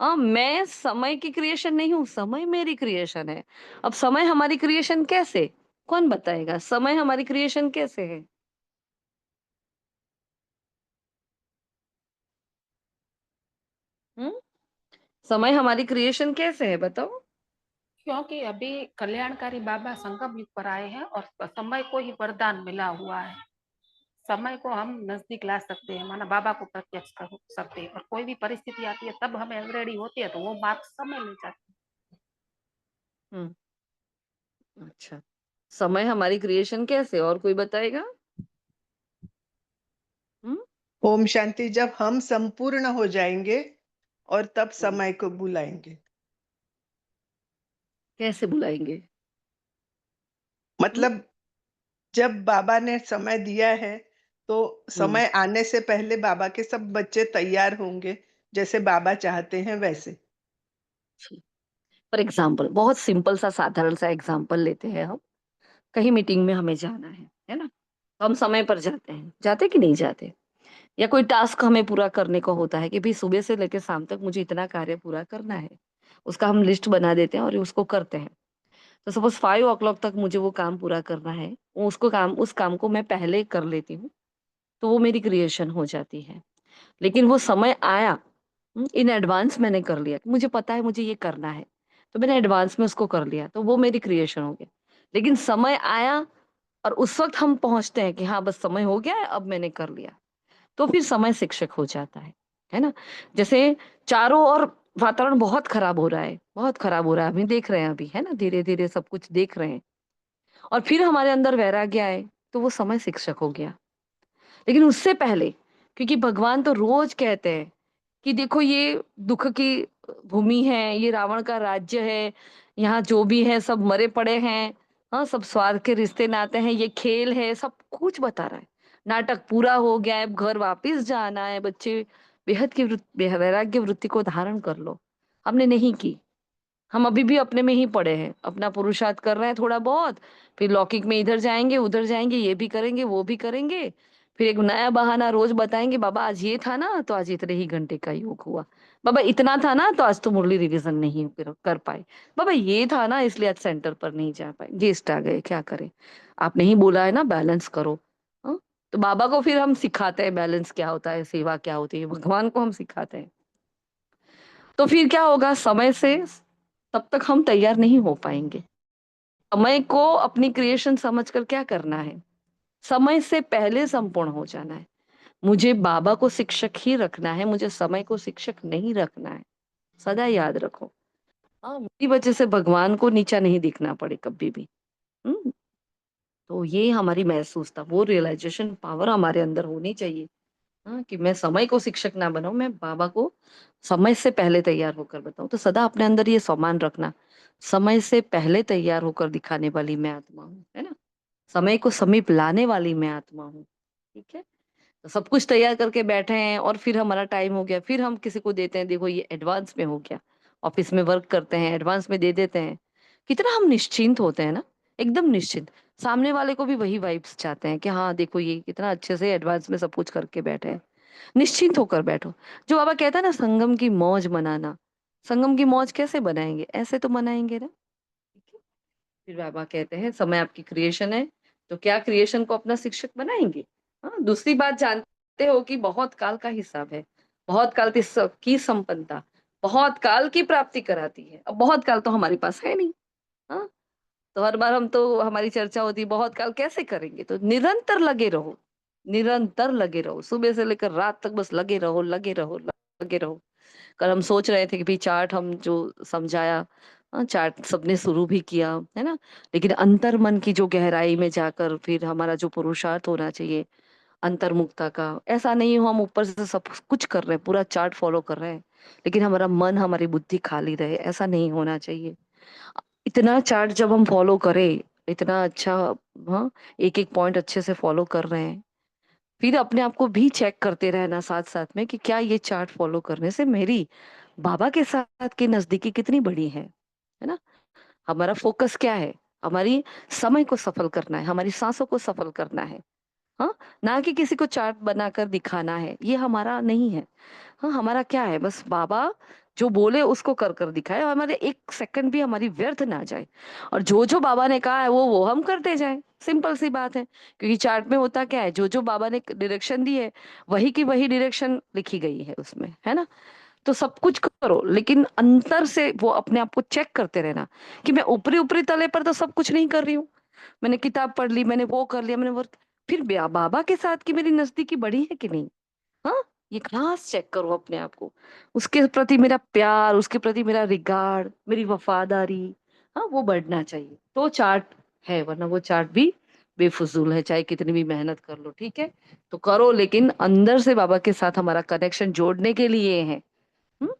मैं समय की क्रिएशन नहीं हूँ, समय मेरी क्रिएशन है। अब समय हमारी क्रिएशन कैसे? कौन बताएगा? समय हमारी क्रिएशन कैसे है? हुँ? समय हमारी क्रिएशन कैसे है बताओ? क्योंकि अभी कल्याणकारी बाबा संगम युग पर आए हैं और समय को ही वरदान मिला हुआ है। समय को हम नजदीक ला सकते हैं, माना बाबा को प्रत्यक्ष कर सकते हैं, और कोई भी परिस्थिति आती है तब हमें रेडी होती है तो वो मार्क्स समय ले जाते हुँ, अच्छा। समय हमारी क्रिएशन कैसे और कोई बताएगा? हुँ? ओम शांति। जब हम संपूर्ण हो जाएंगे और तब हुँ, समय को बुलाएंगे। कैसे बुलाएँगे? हुँ? मतलब जब बाबा ने समय दिया है, तो हुँ, समय आने से पहले बाबा के सब बच्चे तैयार होंगे, जैसे बाबा चाहते हैं वैसे। जी। फॉर एग्ज़ाम्पल बहुत सिंपल सा साधारण सा एग्ज़ाम्पल लेते हैं हम। कहीं मीटिंग में हमें जाना है ना? तो हम समय पर जाते हैं। जाते कि नहीं जाते? या कोई टास्क हमें पूरा करने को होता है कि भई सुबह से लेके शाम तक मुझे इतना कार्य पूरा करना है। उसका हम लिस्ट बना देते हैं और उसको करते हैं। तो सपोज़ 5 ओ क्लॉक तक मुझे वो काम पूरा करना है। वो उसको काम उस काम को मैं पहले कर लेती हूँ, तो वो मेरी क्रिएशन हो जाती है। लेकिन वो समय आया, इन एडवांस मैंने कर लिया, कि मुझे पता है मुझे ये करना है, तो मैंने एडवांस में उसको कर लिया, तो वो मेरी क्रिएशन हो गया। लेकिन समय आया और उस वक़्त हम पहुँचते हैं कि हाँ, बस समय हो गया है, अब मैंने कर लिया। तो फिर समय शिक्षक हो जाता है ना? जैसे चारों ओर वातावरण बहुत खराब हो रहा है, बहुत खराब हो रहा है, अभी देख रहे हैं अभी, है ना? धीरे-धीरे सब कुछ देख रहे हैं और फिर हमारे अंदर वैराग्य आए, तो वो समय शिक्षक हो गया। लेकिन उससे पहले क्योंकि भगवान तो रोज़ कहते हैं कि देखो ये दुःख की भूमि है, ये रावण का राज्य है, यहाँ जो भी है सब मरे पड़े हैं, हाँ, सब स्वार्थ के रिश्ते-नाते हैं, ये खेल है, सब कुछ बता रहा है। नाटक पूरा हो गया है, अब घर वापिस जाना है, बच्चे बेहद की वैराग्य वृत्ति को धारण कर लो। हमने नहीं की। हम अभी भी अपने में ही पड़े हैं, अपना पुरुषार्थ कर रहे हैं थोड़ा बहुत, फिर लौकिक में इधर जाएँगे, उधर जाएँगे, ये भी करेंगे, वो भी करेंगे। फिर एक नया बहाना रोज़ बताएँगे, बाबा आज ये था ना, तो आज इतने ही घंटे का योग हुआ। बाबा इतना था ना, तो आज तो मुरली रिवीज़न नहीं कर कर पाए। बाबा ये था ना, इसलिए आज सेंटर पर नहीं जा पाए। गेस्ट आ गए, क्या करें? आपने ही बोला है ना बैलेंस करो। हाँ? तो बाबा को फिर हम सिखाते हैं बैलेंस क्या होता है, सेवा क्या होती है, भगवान को हम सिखाते हैं। तो फिर क्या होगा समय से तब तक हम तैयार नहीं हो पाएँगे। समय को अपनी क्रिएशन समझकर क्या करना है, समय से पहले संपूर्ण हो जाना है। मुझे बाबा को शिक्षक ही रखना है, मुझे समय को शिक्षक नहीं रखना है। सदा याद रखो। हाँ, मेरी वजह से भगवान को नीचा नहीं दिखना पड़े कभी भी। हुँ? तो ये हमारी महसूस था, वो रियलाइज़ेशन पावर हमारे अंदर होनी चाहिए। हाँ, कि मैं समय को शिक्षक ना बनाऊँ, मैं बाबा को समय से पहले तैयार होकर बताऊँ। तो सदा अपने अंदर ये सम्मान रखना, समय से पहले तैयार होकर दिखाने वाली मैं आत्मा हूँ, है ना? समय को समीप लाने वाली मैं आत्मा हूँ, ठीक है? तो सब कुछ तैयार करके बैठे हैं और फिर हमारा टाइम हो गया, फिर हम किसी को देते हैं, देखो ये एडवांस में हो गया। ऑफ़िस में वर्क करते हैं, एडवांस में दे देते हैं। कितना हम निश्चिंत होते हैं ना, एकदम निश्चिंत। सामने वाले को भी वही वाइब्स चाहते हैं कि हाँ देखो ये कितना अच्छे से एडवांस में सब कुछ करके बैठे हैं। निश्चिंत होकर बैठो। जो बाबा कहता है ना संगम की मौज मनाना, संगम की मौज कैसे बनाएंगे? ऐसे तो मनाएंगे ना। ठीक है? फिर बाबा कहते हैं समय आपकी क्रिएशन है, तो क्या क्रिएशन को अपना शिक्षक बनाएंगे? हाँ, दूसरी बात जानते हो कि बहुत काल का हिसाब है, बहुत काल की संपन्नता बहुत काल की प्राप्ति कराती है। अब बहुत काल तो हमारे पास है नहीं। हाँ, तो हर बार हम तो हमारी चर्चा होती है बहुत काल कैसे करेंगे, तो निरंतर लगे रहो, निरंतर लगे रहो, सुबह से लेकर रात तक बस लगे रहो लगे रहो लगे रहो। कल हम सोच रहे थे कि भाई चार्ट हम जो समझाया, चार्ट सबने शुरू भी किया है ना, लेकिन अंतर मन की जो गहराई में जाकर फिर हमारा जो पुरुषार्थ होना चाहिए अंतर्मुखता का, ऐसा नहीं हो हम ऊपर से सब कुछ कर रहे हैं, पूरा चार्ट फॉलो कर रहे हैं, लेकिन हमारा मन हमारी बुद्धि खाली रहे, ऐसा नहीं होना चाहिए। इतना चार्ट जब हम फॉलो करें, इतना अच्छा, हाँ, एक एक पॉइंट अच्छे से फॉलो कर रहे हैं, फिर अपने आप को भी चेक करते रहना साथ साथ में कि क्या ये चार्ट फॉलो करने से मेरी बाबा के साथ की नजदीकी कितनी बड़ी है ना। हमारा फोकस क्या है? हमारी समय को सफल करना है, हमारी सांसों को सफल करना है। हाँ, ना कि किसी को चार्ट बनाकर दिखाना है, ये हमारा नहीं है। हाँ, हमारा क्या है? बस बाबा जो बोले उसको कर कर दिखाए और हमारे एक सेकंड भी हमारी व्यर्थ ना जाए, और जो जो बाबा ने कहा है वो हम करते जाएं। सिंपल सी बात है, क्योंकि चार्ट में होता क्या है, जो जो बाबा ने डायरेक्शन दी है वही की वही डायरेक्शन लिखी गई है उसमें, है ना। तो सब कुछ करो, लेकिन अंतर से वो अपने आप को चेक करते रहना कि मैं ऊपरी ऊपरी तले पर तो सब कुछ नहीं कर रही हूँ। मैंने किताब पढ़ ली, मैंने वो कर लिया, मैंने वो, फिर बाबा के साथ की मेरी नजदीकी बढ़ी है कि नहीं? हाँ, ये क्लास चेक करो अपने आप को, उसके प्रति मेरा प्यार, उसके प्रति मेरा रिगार्ड, मेरी वफादारी, हाँ, वो बढ़ना चाहिए तो चार्ट है, वरना वो चार्ट भी बेफिजूल है, चाहे कितनी भी मेहनत कर लो। ठीक है, तो करो, लेकिन अंदर से बाबा के साथ हमारा कनेक्शन जोड़ने के लिए है। हम्म,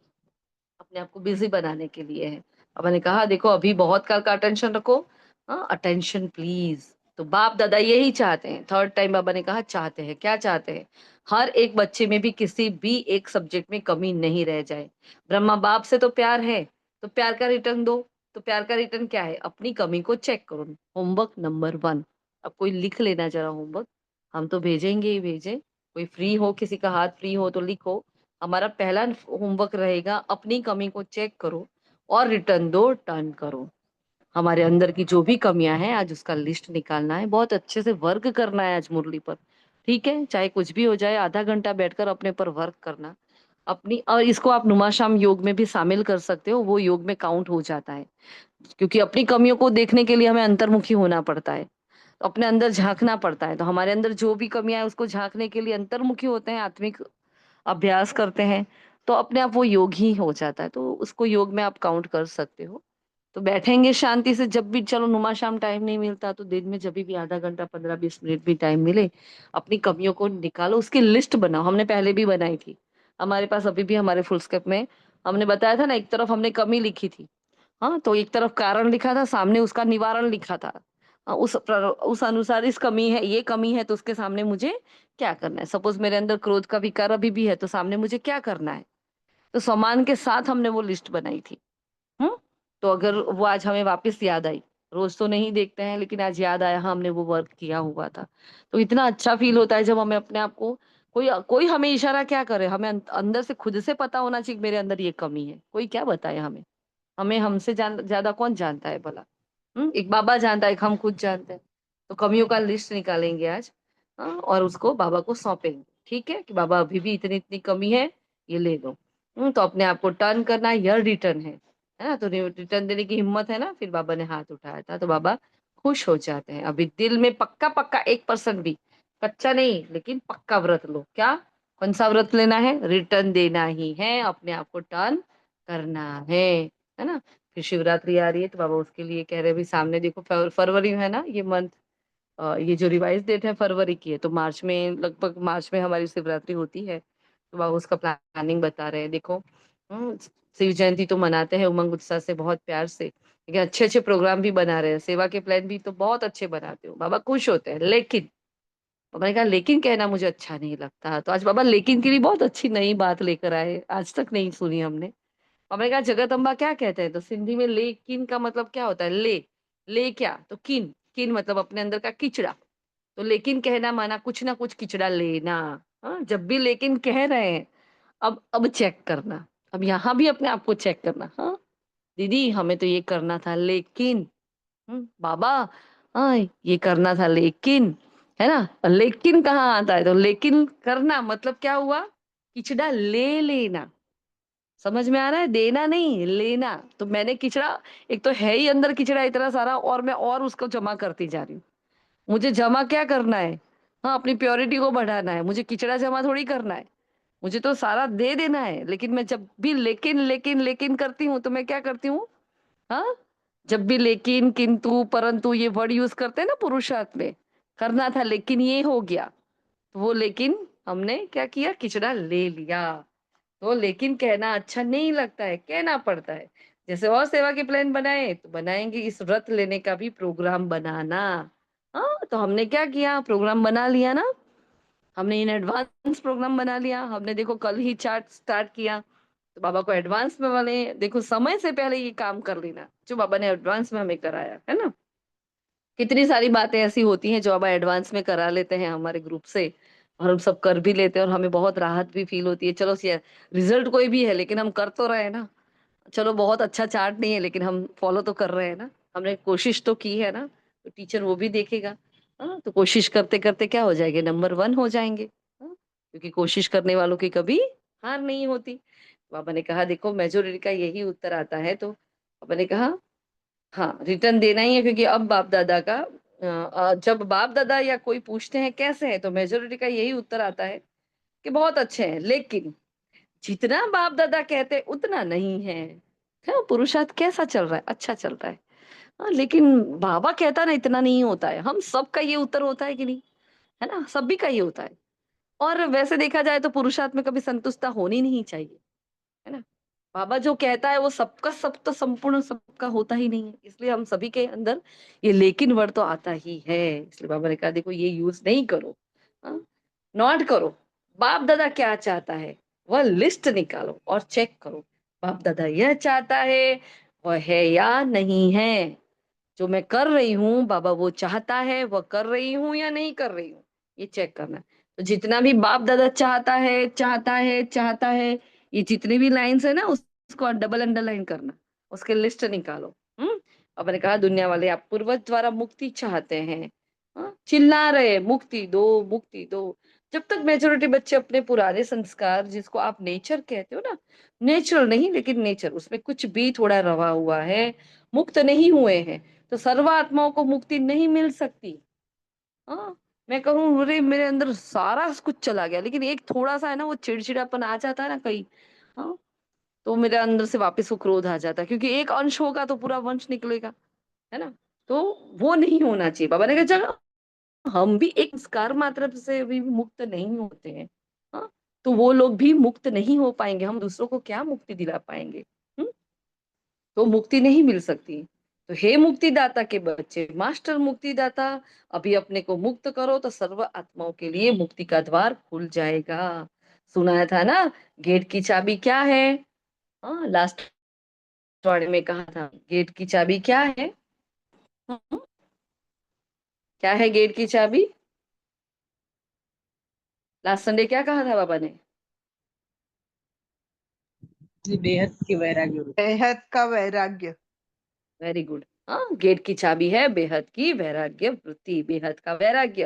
अपने आप को बिजी बनाने के लिए है। अब मैंने कहा देखो अभी बहुत काल का अटेंशन रखो, हाँ, अटेंशन प्लीज। तो बाप दादा यही चाहते हैं, थर्ड टाइम बाबा ने कहा चाहते हैं, क्या चाहते हैं? हर एक बच्चे में भी किसी भी एक सब्जेक्ट में कमी नहीं रह जाए। ब्रह्मा बाप से तो प्यार है, तो प्यार का रिटर्न दो। तो प्यार का रिटर्न क्या है? अपनी कमी को चेक करो। होमवर्क नंबर 1, अब कोई लिख लेना जरा होमवर्क, हम तो भेजेंगे ही भेजे, कोई फ्री हो, किसी का हाथ फ्री हो तो लिखो। हमारा पहला होमवर्क रहेगा अपनी कमी को चेक करो और रिटर्न दो, टर्न करो। हमारे अंदर की जो भी कमियां हैं आज उसका लिस्ट निकालना है, बहुत अच्छे से वर्क करना है आज मुरली पर। ठीक है, चाहे कुछ भी हो जाए, आधा घंटा बैठकर अपने पर वर्क करना अपनी, और इसको आप नुमाशाम योग में भी शामिल कर सकते हो, वो योग में काउंट हो जाता है। क्योंकि अपनी कमियों को देखने के लिए हमें अंतर्मुखी होना पड़ता है, तो अपने अंदर झांकना पड़ता है, तो हमारे अंदर जो भी कमियां है उसको झांकने के लिए अंतर्मुखी होते हैं, आत्मिक अभ्यास करते हैं, तो अपने आप वो योग ही हो जाता है, तो उसको योग में आप काउंट कर सकते हो। तो बैठेंगे शांति से, जब भी, चलो नुमा शाम टाइम नहीं मिलता तो दिन में जब भी आधा घंटा 15-20 मिनट भी टाइम मिले, अपनी कमियों को निकालो, उसकी लिस्ट बनाओ। हमने पहले भी बनाई थी, हमारे पास अभी भी हमारे फुल स्केप में हमने बताया था ना, एक तरफ हमने कमी लिखी थी, हाँ, तो एक तरफ कारण लिखा था, सामने उसका निवारण लिखा था। उस अनुसार इस कमी है, ये कमी है, तो उसके सामने मुझे क्या करना है। सपोज मेरे अंदर क्रोध का विकार अभी भी है, तो सामने मुझे क्या करना है, तो सम्मान के साथ हमने वो लिस्ट बनाई थी। हम्म, तो अगर वो आज हमें वापस याद आई, रोज तो नहीं देखते हैं लेकिन आज याद आया, हाँ, हमने वो वर्क किया हुआ था, तो इतना अच्छा फील होता है जब हमें अपने आप को, कोई कोई हमें इशारा क्या करे, हमें अंदर से खुद से पता होना चाहिए कि मेरे अंदर ये कमी है, कोई क्या बताए हमें? हमें हमसे ज्यादा कौन जानता है भला? एक बाबा जानता है, एक हम खुद जानते हैं। तो कमियों का लिस्ट निकालेंगे आज, हाँ, और उसको बाबा को सौंपेंगे। ठीक है, कि बाबा अभी भी इतनी इतनी कमी है, ये ले लो। तो अपने आप को टर्न करना, यह रिटर्न है ना, तो रिटर्न देने की हिम्मत है ना, फिर बाबा ने हाथ उठाया था तो बाबा खुश हो जाते हैं। अभी दिल में पक्का पक्का 1% भी कच्चा नहीं, लेकिन पक्का व्रत लो। क्या? कौन सा व्रत लेना है? रिटर्न देना ही है, अपने आप को टर्न करना है ना। फिर शिवरात्रि आ रही है, तो बाबा उसके लिए कह रहे भी, सामने देखो फरवरी में है ना ये मंथ, ये जो रिवाइज डेट है फरवरी की है, तो मार्च में, लगभग मार्च में हमारी शिवरात्रि होती है, तो बाबा उसका प्लानिंग बता रहे हैं। देखो, शिव जयंती तो मनाते हैं उमंग उत्साह से, बहुत प्यार से, लेकिन अच्छे अच्छे प्रोग्राम भी बना रहे हैं, सेवा के प्लान भी तो बहुत अच्छे बनाते हो, बाबा खुश होते हैं। लेकिन बाबा ने कहा लेकिन कहना मुझे अच्छा नहीं लगता, तो आज बाबा लेकिन की भी बहुत अच्छी नई बात लेकर आए, आज तक नहीं सुनी हमने। हमने कहा जगत अम्बा क्या कहते हैं, तो सिंधी में लेकिन का मतलब क्या होता है? ले, ले क्या? तो किन, लेकिन मतलब अपने अंदर का किचड़ा, तो लेकिन कहना माना कुछ ना कुछ किचड़ा लेना। हाँ, जब भी लेकिन कह रहे हैं, अब चेक करना, अब यहाँ भी अपने आप को चेक करना। हाँ दीदी हमें तो ये करना था लेकिन, बाबा हाँ ये करना था लेकिन, है ना। और लेकिन कहाँ आता है, तो लेकिन करना मतलब क्या हुआ, किचड़ा ले लेना। समझ में आ रहा है, देना नहीं लेना। तो मैंने किचड़ा, एक तो है ही अंदर किचड़ा इतना सारा, और मैं और उसको जमा करती जा रही हूँ। मुझे जमा क्या करना है, हाँ अपनी प्योरिटी को बढ़ाना है, मुझे किचड़ा जमा थोड़ी करना है। मुझे तो सारा दे देना है, लेकिन मैं जब भी लेकिन लेकिन लेकिन करती हूँ तो मैं क्या करती हूँ, हाँ जब भी लेकिन किंतु परंतु ये वर्ड यूज करते हैं ना पुरुषार्थ में, करना था लेकिन ये हो गया, तो वो लेकिन हमने क्या किया, किचड़ा ले लिया। तो लेकिन कहना अच्छा नहीं लगता है, कहना पड़ता है। जैसे और सेवा के प्लान बनाए तो बनाएंगे, इस व्रत लेने का भी प्रोग्राम बनाना। हाँ तो हमने क्या किया, प्रोग्राम बना लिया ना, हमने इन एडवांस प्रोग्राम बना लिया। हमने देखो कल ही चार्ट स्टार्ट किया, तो बाबा को एडवांस में वाले देखो समय से पहले ये काम कर लेना, जो बाबा ने एडवांस में हमें कराया है ना। कितनी सारी बातें ऐसी होती हैं जो बाबा एडवांस में करा लेते हैं हमारे ग्रुप से, और हम सब कर भी लेते हैं, और हमें बहुत राहत भी फील होती है। चलो रिजल्ट कोई भी है लेकिन हम कर तो रहे हैं ना। चलो बहुत अच्छा चार्ट नहीं है लेकिन हम फॉलो तो कर रहे हैं ना, हमने कोशिश तो की है ना। तो टीचर वो भी देखेगा। हाँ तो कोशिश करते करते क्या हो जाएंगे, नंबर 1 हो जाएंगे। हाँ, क्योंकि कोशिश करने वालों की कभी हार नहीं होती। बाबा ने कहा देखो मेजोरिटी का यही उत्तर आता है, तो बाबा ने कहा हाँ रिटर्न देना ही है, क्योंकि अब बाप दादा का जब बाप दादा या कोई पूछते हैं कैसे है, तो मेजोरिटी का यही उत्तर आता है कि बहुत अच्छे हैं, लेकिन जितना बाप दादा कहते हैं उतना नहीं है। क्या पुरुषार्थ कैसा चल रहा है, अच्छा चल रहा है। हाँ, लेकिन बाबा कहता ना इतना नहीं होता है, हम सबका ये उत्तर होता है कि नहीं, है ना, सभी का ये होता है। और वैसे देखा जाए तो पुरुषार्थ में कभी संतुष्टता होनी नहीं चाहिए, है ना। बाबा जो कहता है वो सबका सब तो संपूर्ण सबका होता ही नहीं है, इसलिए हम सभी के अंदर ये लेकिन वर्ड तो आता ही है। इसलिए बाबा ने कहा देखो ये यूज नहीं करो, नॉट करो। बाप दादा क्या चाहता है वह लिस्ट निकालो और चेक करो, बाप दादा यह चाहता है वह है या नहीं है। जो मैं कर रही हूँ बाबा वो चाहता है, वह कर रही हूँ या नहीं कर रही हूँ, ये चेक करना है। तो जितना भी बाप दादा चाहता है चाहता है चाहता है, ये जितनी भी लाइंस है ना उसको डबल अंडरलाइन करना, उसके लिस्ट निकालो। अब मैंने कहा दुनिया वाले आप पूर्वज द्वारा मुक्ति चाहते हैं, चिल्ला रहे मुक्ति दो मुक्ति दो। जब तक मेजोरिटी बच्चे अपने पुराने संस्कार जिसको आप नेचर कहते हो ना, नेचुरल नहीं लेकिन नेचर, उसमें कुछ भी थोड़ा रवा हुआ है, मुक्त नहीं हुए हैं, तो सर्व आत्माओं को मुक्ति नहीं मिल सकती। हाँ मैं कहूँ अरे मेरे अंदर सारा कुछ चला गया, लेकिन एक थोड़ा सा है ना वो चिड़चिड़ापन आ जाता है ना कहीं, हाँ तो मेरे अंदर से वापस वो क्रोध आ जाता है, क्योंकि एक अंश होगा तो पूरा वंश निकलेगा, है ना। तो वो नहीं होना चाहिए। बाबा ने कहा चलो हम भी एक संस्कार मात्र से भी मुक्त नहीं होते हैं, हाँ तो वो लोग भी मुक्त नहीं हो पाएंगे, हम दूसरों को क्या मुक्ति दिला पाएंगे। तो मुक्ति नहीं मिल सकती। तो हे मुक्तिदाता के बच्चे, मास्टर मुक्तिदाता, अभी अपने को मुक्त करो तो सर्व आत्माओं के लिए मुक्ति का द्वार खुल जाएगा। सुनाया था ना, गेट की चाबी क्या है, हाँ लास्ट वार्ड में कहा था गेट की चाबी क्या है। हम्म, क्या है गेट की चाबी, लास्ट संडे क्या कहा था बाबा ने। जी, बेहद की वैराग्य रूप। बेहद का वैराग्य। Very good. हाँ गेट की चाबी है बेहद की वैराग्य वृत्ति, बेहद का वैराग्य।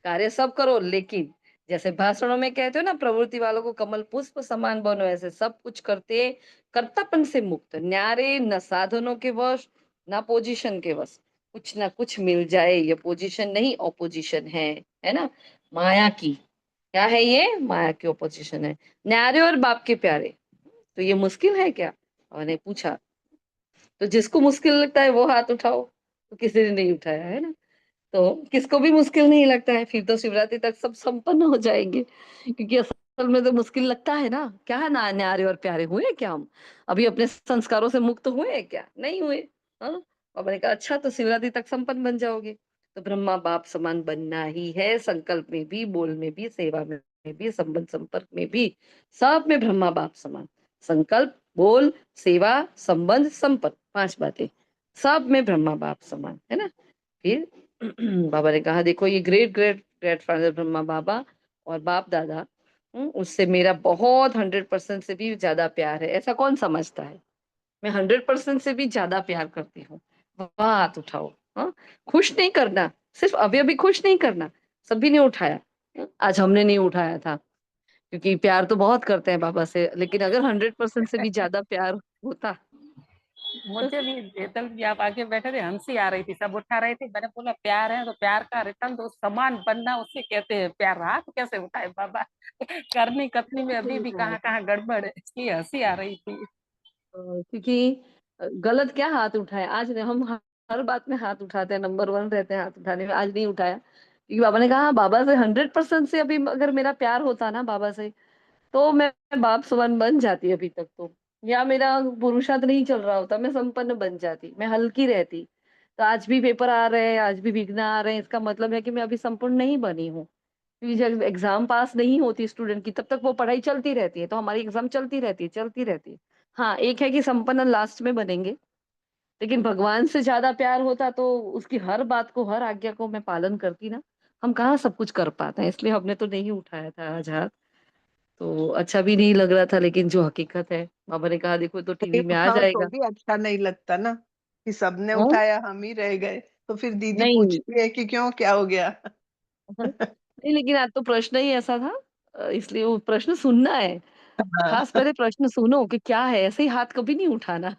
कार्य सब करो लेकिन जैसे भाषणों में कहते हो ना, प्रवृत्ति वालों को कमल पुष्प समान बनो, ऐसे सब कुछ करते कर्तापन से मुक्त, न्यारे न साधनों के वश न पोजीशन के वश, कुछ ना कुछ मिल जाए, ये पोजीशन नहीं ऑपोजिशन है ना, माया की। क्या है ये, माया की ऑपोजिशन है। न्यारे और बाप के प्यारे, तो ये मुश्किल है क्या, मैंने पूछा। तो जिसको मुश्किल लगता है वो हाथ उठाओ, तो किसी ने नहीं उठाया है ना। तो किसको भी मुश्किल नहीं लगता है, फिर तो शिवरात्रि तक सब संपन्न हो जाएंगे, क्योंकि असल में तो मुश्किल लगता है ना। क्या है ना, न्यारे और प्यारे हुए क्या हम, अभी अपने संस्कारों से मुक्त हुए हैं क्या, नहीं हुए। हाँ बाबा ने कहा अच्छा तो शिवरात्रि तक संपन्न बन जाओगे। तो ब्रह्मा बाप समान बनना ही है, संकल्प में भी, बोल में भी, सेवा में भी, संबंध संपर्क में भी, सब में ब्रह्मा बाप समान। संकल्प, बोल, सेवा, संबंध, संपर्क, 5 बातें, सब में ब्रह्मा बाप समान, है ना। फिर बाबा ने कहा देखो ये ग्रेट ग्रेट ग्रेटफादर ब्रह्मा बाबा और बाप दादा, उससे मेरा बहुत 100% से भी ज्यादा प्यार है, ऐसा कौन समझता है। मैं 100% से भी ज्यादा प्यार करती हूँ। वाह हाथ उठाओ। हाँ, खुश नहीं करना, सिर्फ अभी अभी खुश नहीं करना। सभी ने उठाया, आज हमने नहीं उठाया था, क्योंकि प्यार तो बहुत करते हैं बाबा से, लेकिन अगर 100% से भी ज्यादा प्यार होता। मुझे भी हेतल जी, आप आगे बैठे थे, हंसी आ रही थी, सब उठा रहे थे, मैंने बोला प्यार है तो प्यार का रिटर्न तो समान बनना उसे कहते हैं प्यार। हाथ कैसे उठाए बाबा, करनी कतनी में अभी भी कहाँ कहाँ गड़बड़ है, इसकी हंसी आ रही थी। क्योंकि गलत क्या हाथ उठाए आज ने, हम हर बात में हाथ उठाते हैं, नंबर वन रहते हैं हाथ उठाने में, आज नहीं उठाया क्योंकि बाबा ने कहा बाबा से 100% से अभी अगर मेरा प्यार होता ना बाबा से, तो मैं बाप सुमन बन जाती अभी तक तो, या मेरा पुरुषार्थ नहीं चल रहा होता, मैं संपन्न बन जाती, मैं हल्की रहती। तो आज भी पेपर आ रहे हैं, आज भी विघ्न आ रहे हैं, इसका मतलब है कि मैं अभी संपूर्ण नहीं बनी हूँ। क्योंकि जब एग्जाम पास नहीं होती स्टूडेंट की, तब तक वो पढ़ाई चलती रहती है, तो हमारी एग्जाम चलती रहती है, चलती रहती है। हाँ, एक है कि संपन्न लास्ट में बनेंगे, लेकिन भगवान से ज्यादा प्यार होता तो उसकी हर बात को, हर आज्ञा को मैं पालन करती ना। हम कहाँ सब कुछ कर पाते हैं, इसलिए हमने तो नहीं उठाया था आज हाथ। तो अच्छा भी नहीं लग रहा था, लेकिन जो हकीकत है, बाबा ने कहा देखो तो नहीं टीवी में आ उठाओ तो जाएगा। भी अच्छा नहीं लगता ना, कि सबने हाँ? उठाया हम ही रह गए, तो फिर दीदी नहीं। पूछती है कि क्यों, क्या हो गया। हाँ, नहीं, लेकिन आज तो प्रश्न ही ऐसा था, इसलिए वो प्रश्न सुनना है। खास हाँ। पहले प्रश्न सुनो कि क्या है, ऐसे ही हाथ कभी नहीं उठाना।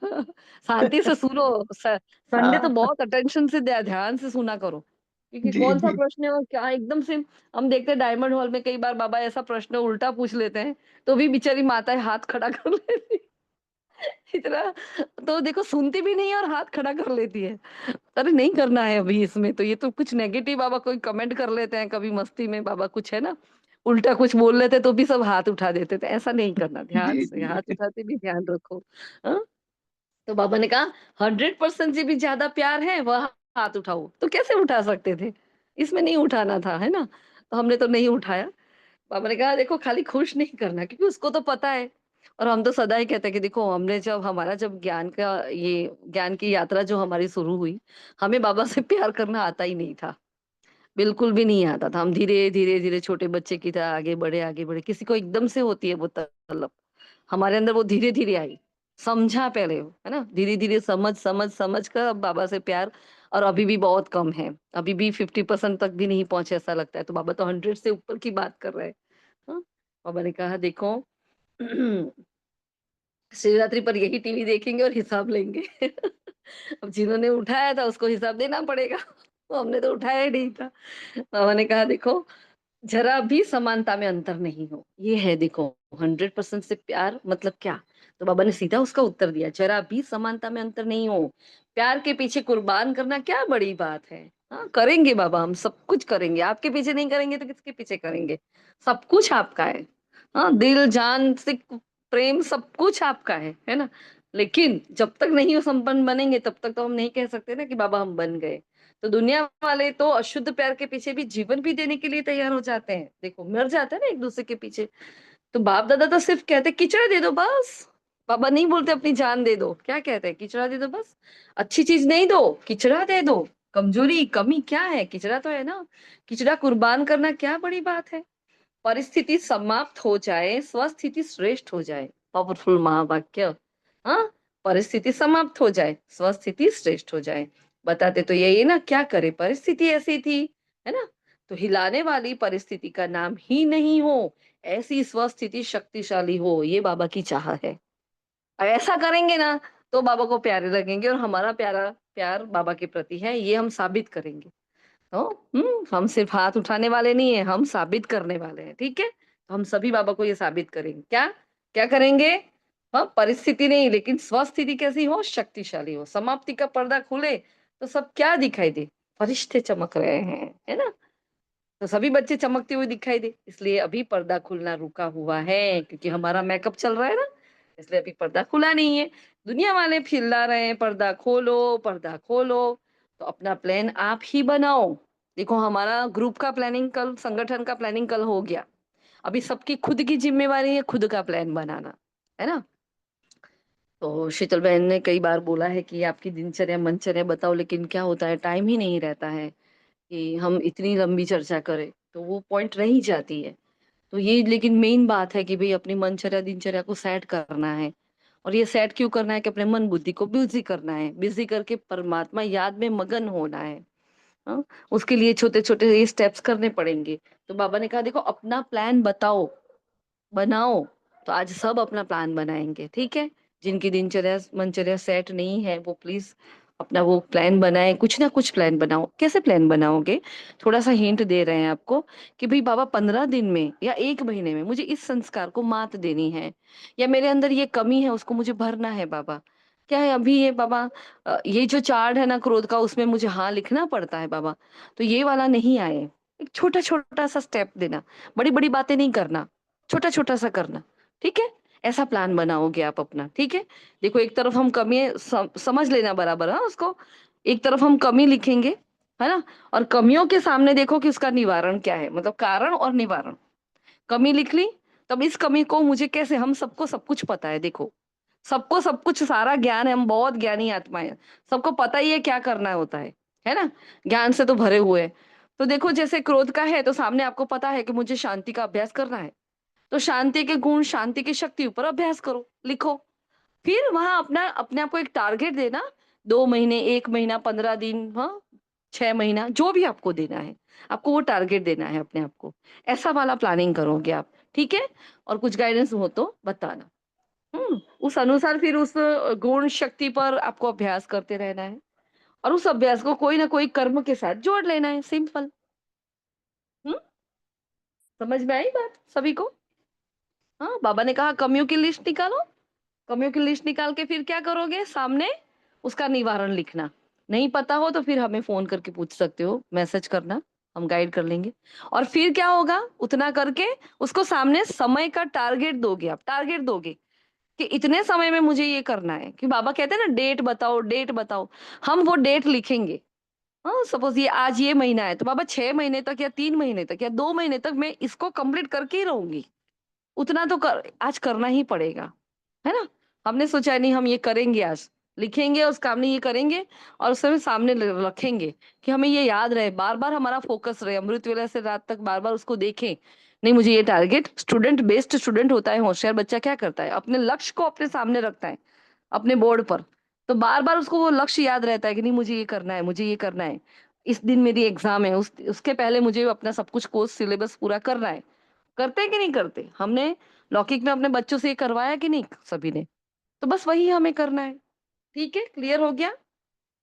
शांति से सुनो। संडे तो हाँ बहुत अटेंशन से ध्यान से सुना करो, क्योंकि जी कौन सा जी। प्रश्न है और क्या एकदम से। हम देखते हैं डायमंड हॉल में कई बार बाबा ऐसा प्रश्न उल्टा पूछ लेते हैं, तो भी बेचारी माताएं हाथ खड़ा कर लेती। इतना, तो देखो सुनती भी नहीं है और हाथ खड़ा कर लेती है। अरे नहीं करना है अभी इसमें, तो ये तो कुछ नेगेटिव बाबा कोई कमेंट कर लेते हैं कभी मस्ती में, बाबा कुछ है ना उल्टा कुछ बोल लेते तो भी सब हाथ उठा देते थे, ऐसा नहीं करना, ध्यान जी से हाथ जी। उठाते भी ध्यान रखो। हाँ? तो बाबा ने कहा 100% से भी ज्यादा प्यार है वह हाथ उठाओ, तो कैसे उठा सकते थे, इसमें नहीं उठाना था, है ना। तो हमने तो नहीं उठाया। पापा ने कहा देखो खाली खुश नहीं करना, क्योंकि उसको तो पता है। और हम तो सदा ही कहते हैं कि देखो हमने जब हमारा जब ज्ञान का ये ज्ञान की यात्रा जो हमारी शुरू हुई, हमें बाबा से प्यार करना आता ही नहीं था, बिल्कुल भी नहीं आता था। हम धीरे धीरे धीरे छोटे बच्चे की तरह आगे बढ़े आगे बढ़े, किसी को एकदम से होती है वो तलब, हमारे अंदर वो धीरे धीरे आई। समझा पहले, है ना, धीरे धीरे समझ समझ समझ कर अब बाबा से प्यार। और अभी भी बहुत कम है, अभी भी 50% तक भी नहीं पहुंचे ऐसा लगता है, तो बाबा तो 100 से ऊपर की बात कर रहे हैं। हाँ? बाबा ने कहा देखो शिवरात्रि पर यही टीवी देखेंगे और हिसाब लेंगे। अब जिन्होंने उठाया था उसको हिसाब देना पड़ेगा। तो हमने तो उठाया ही नहीं था। बाबा ने कहा देखो जरा भी समानता में अंतर नहीं हो, ये है देखो 100% से प्यार मतलब क्या। तो बाबा ने सीधा उसका उत्तर दिया, जरा भी समानता में अंतर नहीं हो, प्यार के पीछे कुर्बान करना क्या बड़ी बात है। हाँ करेंगे बाबा, हम सब कुछ करेंगे, आपके पीछे नहीं करेंगे तो किसके पीछे करेंगे। सब कुछ आपका है। हाँ, दिल जान सिक प्रेम सब कुछ आपका है ना। लेकिन जब तक नहीं वो संपन्न बनेंगे तब तक तो हम नहीं कह सकते ना कि बाबा हम बन गए। तो दुनिया वाले तो अशुद्ध प्यार के पीछे भी जीवन भी देने के लिए तैयार हो जाते हैं, देखो मर जाते हैं ना एक दूसरे के पीछे। तो बाप दादा तो सिर्फ कहते किचड़ा दे दो बस। बाबा नहीं बोलते अपनी जान दे दो, क्या कहते हैं, किचड़ा दे दो बस। अच्छी चीज नहीं दो, किचड़ा दे दो। कमजोरी कमी क्या है, किचड़ा तो है ना। किचड़ा कुर्बान करना क्या बड़ी बात है। परिस्थिति समाप्त हो जाए स्वस्थिति श्रेष्ठ हो जाए, पावरफुल महावाक्य। हाँ, परिस्थिति समाप्त हो जाए स्वस्थिति श्रेष्ठ हो जाए। बताते तो यही है ना, क्या करे परिस्थिति ऐसी थी, है ना। तो हिलाने वाली परिस्थिति का नाम ही नहीं हो, ऐसी स्वस्थिति शक्तिशाली हो, ये बाबा की चाह है। और ऐसा करेंगे ना तो बाबा को प्यारे लगेंगे, और हमारा प्यारा प्यार बाबा के प्रति है ये हम साबित करेंगे। तो हम सिर्फ हाथ उठाने वाले नहीं है, हम साबित करने वाले हैं, ठीक है। तो हम सभी बाबा को ये साबित करेंगे, क्या क्या करेंगे। हाँ, परिस्थिति नहीं लेकिन स्वस्थिति कैसी हो, शक्तिशाली हो, समाप्ति का पर्दा खुले तो सब क्या दिखाई दे, फरिश्ते चमक रहे हैं, है ना। तो सभी बच्चे चमकते हुए दिखाई दे, इसलिए अभी पर्दा खुलना रुका हुआ है, क्योंकि हमारा मेकअप चल रहा है ना, इसलिए अभी पर्दा खुला नहीं है। दुनिया वाले चिल्ला रहे हैं पर्दा खोलो पर्दा खोलो, तो अपना प्लान आप ही बनाओ। देखो हमारा ग्रुप का प्लानिंग कल, संगठन का प्लानिंग कल हो गया। अभी सबकी खुद की जिम्मेवारी है खुद का प्लान बनाना, है ना। तो शीतल बहन ने कई बार बोला है कि आपकी दिनचर्या मनचर्या बताओ, लेकिन क्या होता है टाइम ही नहीं रहता है। कि हम इतनी लंबी चर्चा करें, तो वो पॉइंट रह ही जाती है। तो ये लेकिन मेन बात है कि भाई अपनी मनचर्या दिनचर्या को सेट करना है। और ये सेट क्यों करना है कि अपने मन बुद्धि को बिजी करना है, बिजी करके परमात्मा याद में मगन होना है। हाँ? उसके लिए छोटे छोटे ये स्टेप्स करने पड़ेंगे। तो बाबा ने कहा देखो अपना प्लान बताओ, बनाओ। तो आज सब अपना प्लान बनाएंगे, ठीक है। जिनकी दिनचर्या मनचर्या सेट नहीं है वो प्लीज अपना वो प्लान बनाए, कुछ ना कुछ प्लान बनाओ। कैसे प्लान बनाओगे? थोड़ा सा हिंट दे रहे हैं आपको कि भाई बाबा 15 दिन में या 1 महीने में मुझे इस संस्कार को मात देनी है, या मेरे अंदर ये कमी है उसको मुझे भरना है बाबा। क्या है अभी ये बाबा, ये जो चार्ट है ना क्रोध का, उसमें मुझे हाँ लिखना पड़ता है बाबा। तो ये वाला नहीं आए, एक छोटा छोटा सा स्टेप देना, बड़ी बड़ी बातें नहीं करना, छोटा छोटा सा करना, ठीक है। ऐसा प्लान बनाओगे आप अपना, ठीक है। देखो एक तरफ हम कमी समझ लेना बराबर, हाँ उसको। एक तरफ हम कमी लिखेंगे, है ना। और कमियों के सामने देखो कि उसका निवारण क्या है, मतलब कारण और निवारण। कमी लिख ली, तब इस कमी को मुझे कैसे, हम सबको सब कुछ पता है, देखो सबको सब कुछ सारा ज्ञान है, हम बहुत ज्ञानी आत्माएं हैं। सबको पता ही है क्या करना है ना। ज्ञान से तो भरे हुए हैं। तो देखो जैसे क्रोध का है तो सामने आपको पता है कि मुझे शांति का अभ्यास करना है। तो शांति के गुण, शांति की शक्ति ऊपर अभ्यास करो, लिखो। फिर वहां अपना अपने आप को एक टारगेट देना, 2 महीने, 1 महीना, 15 दिन, हाँ 6 महीना, जो भी आपको देना है, आपको वो टारगेट देना है अपने आप को। ऐसा वाला प्लानिंग करोगे आप, ठीक है। और कुछ गाइडेंस हो तो बताना। उस अनुसार फिर उस गुण शक्ति पर आपको अभ्यास करते रहना है। और उस अभ्यास को कोई ना कोई कर्म के साथ जोड़ लेना है, सिंपल। हम्म समझ में आई बात सभी को? हाँ, बाबा ने कहा कमियों की लिस्ट निकालो। कमियों की लिस्ट निकाल के फिर क्या करोगे, सामने उसका निवारण लिखना। नहीं पता हो तो फिर हमें फोन करके पूछ सकते हो, मैसेज करना, हम गाइड कर लेंगे। और फिर क्या होगा, उतना करके उसको सामने समय का टारगेट दोगे, आप टारगेट दोगे कि इतने समय में मुझे ये करना है। कि बाबा कहते हैं ना डेट बताओ, डेट बताओ। हम वो डेट लिखेंगे। हाँ सपोज ये आज ये महीना है, तो बाबा 6 महीने तक या 3 महीने तक या 2 महीने तक मैं इसको कंप्लीट करके ही रहूंगी। उतना तो आज करना ही पड़ेगा, है ना। हमने सोचा नहीं हम ये करेंगे, आज लिखेंगे उस काम में ये करेंगे। और उस समय सामने रखेंगे कि हमें ये याद रहे, बार बार हमारा फोकस रहे, अमृत वेला से रात तक बार बार उसको देखें। नहीं मुझे ये टारगेट, स्टूडेंट बेस्ड स्टूडेंट होता है होशियार बच्चा, क्या करता है अपने लक्ष्य को अपने सामने रखता है, अपने बोर्ड पर। तो बार बार उसको वो लक्ष्य याद रहता है कि नहीं मुझे ये करना है, मुझे ये करना है। इस दिन मेरी एग्जाम है, उसके पहले मुझे अपना सब कुछ कोर्स सिलेबस पूरा करना है। करते हैं कि नहीं करते? हमने लौकिक में अपने बच्चों से ये करवाया कि नहीं सभी ने? तो बस वही हमें करना है, ठीक है। क्लियर हो गया?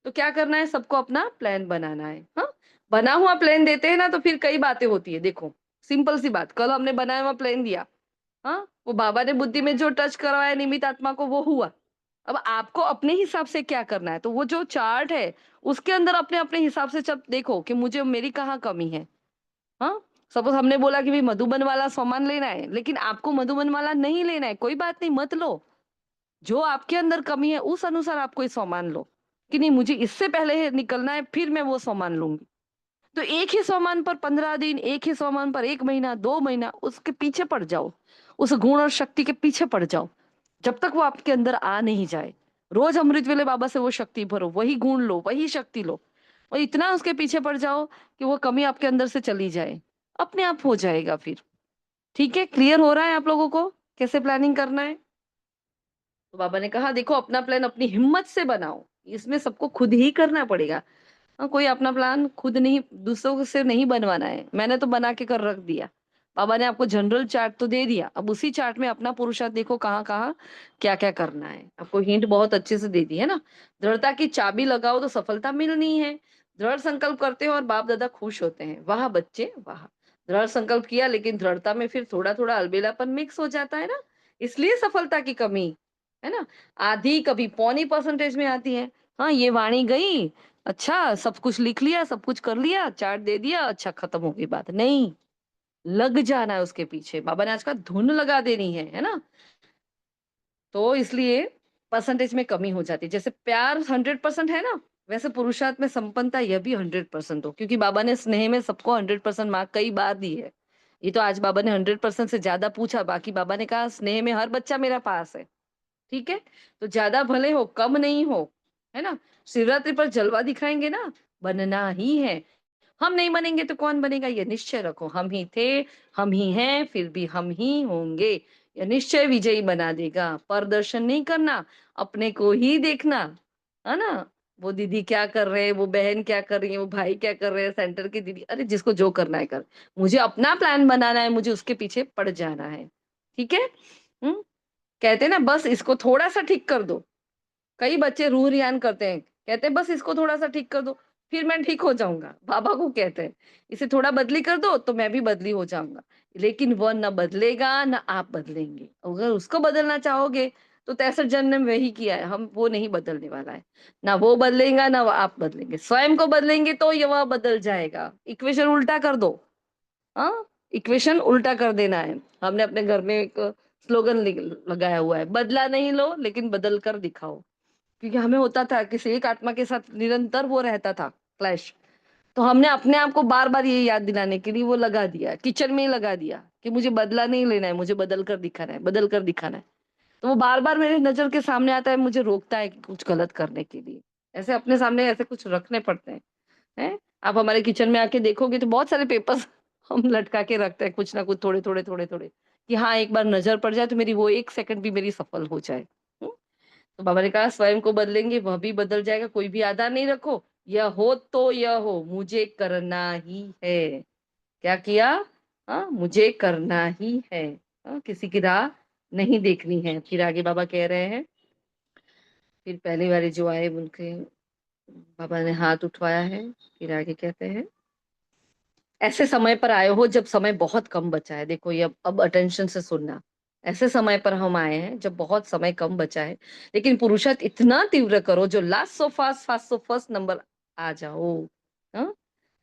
तो क्या करना है, सबको अपना प्लान बनाना है। हाँ, बना हुआ प्लान देते हैं ना तो फिर कई बातें होती है। देखो सिंपल सी बात, कल हमने बनाया हुआ प्लान दिया, हाँ वो बाबा ने बुद्धि में जो टच करवाया निमित आत्मा को वो हुआ। अब आपको अपने हिसाब से क्या करना है, तो वो जो चार्ट है उसके अंदर अपने अपने हिसाब से जब देखो कि मुझे मेरी कहाँ कमी है। हाँ, सपोज हमने बोला कि भाई मधुबन वाला सामान लेना है, लेकिन आपको मधुबन वाला नहीं लेना है, कोई बात नहीं, मत लो। जो आपके अंदर कमी है उस अनुसार आप कोई सामान लो। कि नहीं मुझे इससे पहले निकलना है, फिर मैं वो सामान लूंगी। तो एक ही सामान पर 15 दिन, एक ही सामान पर 1 महीना, 2 महीना उसके पीछे पड़ जाओ। उस गुण और शक्ति के पीछे पड़ जाओ, जब तक वो आपके अंदर आ नहीं जाए। रोज अमृत वेले बाबा से वो शक्ति भरो, वही गुण लो, वही शक्ति लो। और इतना उसके पीछे पड़ जाओ कि वो कमी आपके अंदर से चली जाए, अपने आप हो जाएगा फिर। ठीक है, क्लियर हो रहा है आप लोगों को कैसे प्लानिंग करना है? तो बाबा ने कहा देखो अपना प्लान अपनी हिम्मत से बनाओ, इसमें सबको खुद ही करना पड़ेगा। हाँ, कोई अपना प्लान खुद नहीं, दूसरों से नहीं बनवाना है। मैंने तो बना के कर रख दिया। बाबा ने आपको जनरल चार्ट तो दे दिया, अब उसी चार्ट में अपना पुरुषार्थ देखो कहाँ कहाँ क्या क्या करना है। आपको हिंट बहुत अच्छे से दे दी है ना। दृढ़ता की चाबी लगाओ तो सफलता मिलनी है। दृढ़ संकल्प करते हो और बाप दादा खुश होते हैं, वाह बच्चे वाह। दृढ़ संकल्प किया लेकिन दृढ़ता में फिर थोड़ा थोड़ा अलबेलापन मिक्स हो जाता है ना, इसलिए सफलता की कमी, है ना। आधी कभी पौनी परसेंटेज में आती है। हाँ ये वाणी गई, अच्छा सब कुछ लिख लिया, सब कुछ कर लिया, चार्ट दे दिया, अच्छा खत्म हो गई बात, नहीं। लग जाना है उसके पीछे, बाबा ने आज का धुन लगा देनी है ना। तो इसलिए परसेंटेज में कमी हो जाती है। जैसे प्यार 100% है ना, वैसे पुरुषार्थ में संपन्नता यह भी 100% हो, क्योंकि बाबा ने स्नेह में सबको 100% मार्क कई बार दी है। ये तो आज बाबा ने 100% से ज्यादा पूछा, बाकी बाबा ने कहा स्नेह में हर बच्चा मेरा पास है, ठीक है। तो ज्यादा भले हो कम नहीं हो, है ना। शिवरात्रि पर जलवा दिखाएंगे ना, बनना ही है। हम नहीं बनेंगे तो कौन बनेगा, ये निश्चय रखो। हम ही थे, हम ही हैं, फिर भी हम ही होंगे। ये निश्चय विजयी बना देगा। प्रदर्शन नहीं करना, अपने को ही देखना, है ना? वो दीदी क्या कर रहे हैं, वो बहन क्या कर रही है, वो भाई क्या कर रहे हैं, सेंटर की दीदी, अरे जिसको जो करना है कर। मुझे अपना प्लान बनाना है, मुझे उसके पीछे पड़ जाना है। ठीक है? हुँ? कहते हैं ना बस इसको थोड़ा-सा ठीक कर दो। कई बच्चे रूह रियान करते हैं, कहते हैं बस इसको थोड़ा-सा ठीक कर दो, फिर मैं ठीक हो जाऊँगा। बाबा को कहते हैं, इसे थोड़ा बदली कर दो तो मैं भी बदली हो जाऊँगा। लेकिन वह ना बदलेगा, ना आप बदलेंगे। अगर उसको बदलना चाहोगे तो 63 जन्म में वही किया है, हम वो नहीं बदलने वाला है। ना वो बदलेगा, ना आप बदलेंगे। स्वयं को बदलेंगे तो ये वह बदल जाएगा। इक्वेशन उल्टा कर दो। हाँ, इक्वेशन उल्टा कर देना है। हमने अपने घर में एक स्लोगन लगाया हुआ है, बदला नहीं लो लेकिन बदल कर दिखाओ। क्योंकि हमें होता था किसी एक आत्मा के साथ निरंतर वो रहता था क्लैश। तो हमने अपने आप को बार बार ये याद दिलाने के लिए वो लगा दिया, किचन में ही लगा दिया कि मुझे बदला नहीं लेना है, मुझे बदल कर दिखाना है, बदल कर दिखाना है। तो वो बार बार मेरे नजर के सामने आता है, मुझे रोकता है कि कुछ गलत करने के लिए। ऐसे अपने सामने ऐसे कुछ रखने पड़ते हैं। हैं? आप हमारे किचन में आके देखोगे तो बहुत सारे पेपर्स हम लटका के रखते हैं, कुछ ना कुछ थोड़े थोड़े कि हाँ एक बार नजर पड़ जाए तो मेरी वो एक सेकंड भी मेरी सफल हो जाए। हम्म? तो बाबा ने कहा स्वयं को बदलेंगे वह भी बदल जाएगा, कोई भी आधार नहीं रखो। यह हो तो यह हो, मुझे करना ही है। क्या किया? हाँ, मुझे करना ही है। हाँ, किसी की राह नहीं देखनी है। फिर आगे बाबा कह रहे हैं, फिर पहली बारी जो आए उनके बाबा ने हाथ उठवाया है। फिर आगे कहते हैं, ऐसे समय पर आए हो जब समय बहुत कम बचा है। देखो ये अब अटेंशन से सुनना। ऐसे समय पर हम आए हैं जब बहुत समय कम बचा है, लेकिन पुरुषार्थ इतना तीव्र करो जो last so fast so first number आ जाओ। हाँ?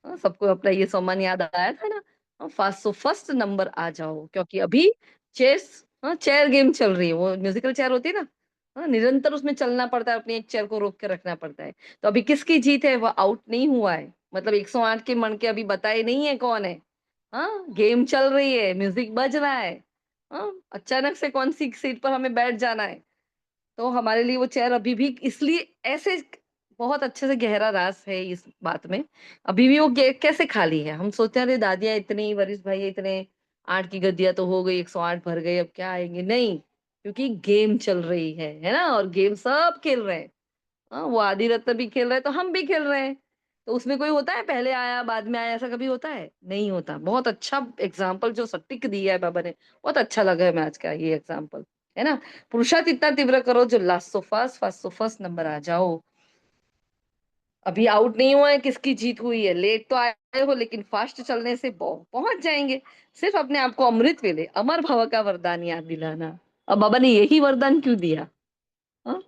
हाँ, सबको अपना ये सम्मान याद आया था ना। हाँ, फास्ट सो फर्स्ट नंबर आ जाओ, क्योंकि अभी चेस, हाँ, चेयर गेम चल रही है। वो म्यूजिकल चेयर होती है ना, हाँ, निरंतर उसमें चलना पड़ता है, अपनी एक चेयर को रोक के रखना पड़ता है। तो अभी किसकी जीत है, वह आउट नहीं हुआ है। मतलब 108 के मन के अभी बताए नहीं है कौन है। हाँ, गेम चल रही है, म्यूजिक बज रहा है। हाँ, अचानक से कौन सी सीट पर हमें बैठ जाना है। तो हमारे लिए वो चेयर अभी भी इसलिए ऐसे बहुत अच्छे से गहरा राज है इस बात में। अभी भी वो कैसे खाली है। हम सोचते हैं अरे दादियाँ इतनी, वरिष्ठ भाई इतने, 8 की गद्दियां तो हो गई, 108 भर गई, अब क्या आएंगे, नहीं। क्योंकि गेम चल रही है ना, और गेम सब खेल रहे हैं। हाँ, वो आदि रत्न भी खेल रहे हैं तो हम भी खेल रहे हैं। तो उसमें कोई होता है पहले आया बाद में आया, ऐसा कभी होता है? नहीं होता। बहुत अच्छा एग्जाम्पल जो सटीक दिया है बाबा ने, बहुत अच्छा लगा है मैं आज का ये एग्जाम्पल, है ना? पुरुषार्थ इतना तीव्र करो जो last so fast so first number आ जाओ। अभी आउट नहीं हुआ है, किसकी जीत हुई है, लेट तो आए हो लेकिन फास्ट चलने से पहुंच जाएंगे। सिर्फ अपने आप को अमृत वेले अमर भव का वरदान याद दिलाना। अब बाबा ने यही वरदान क्यों दिया? हाँ?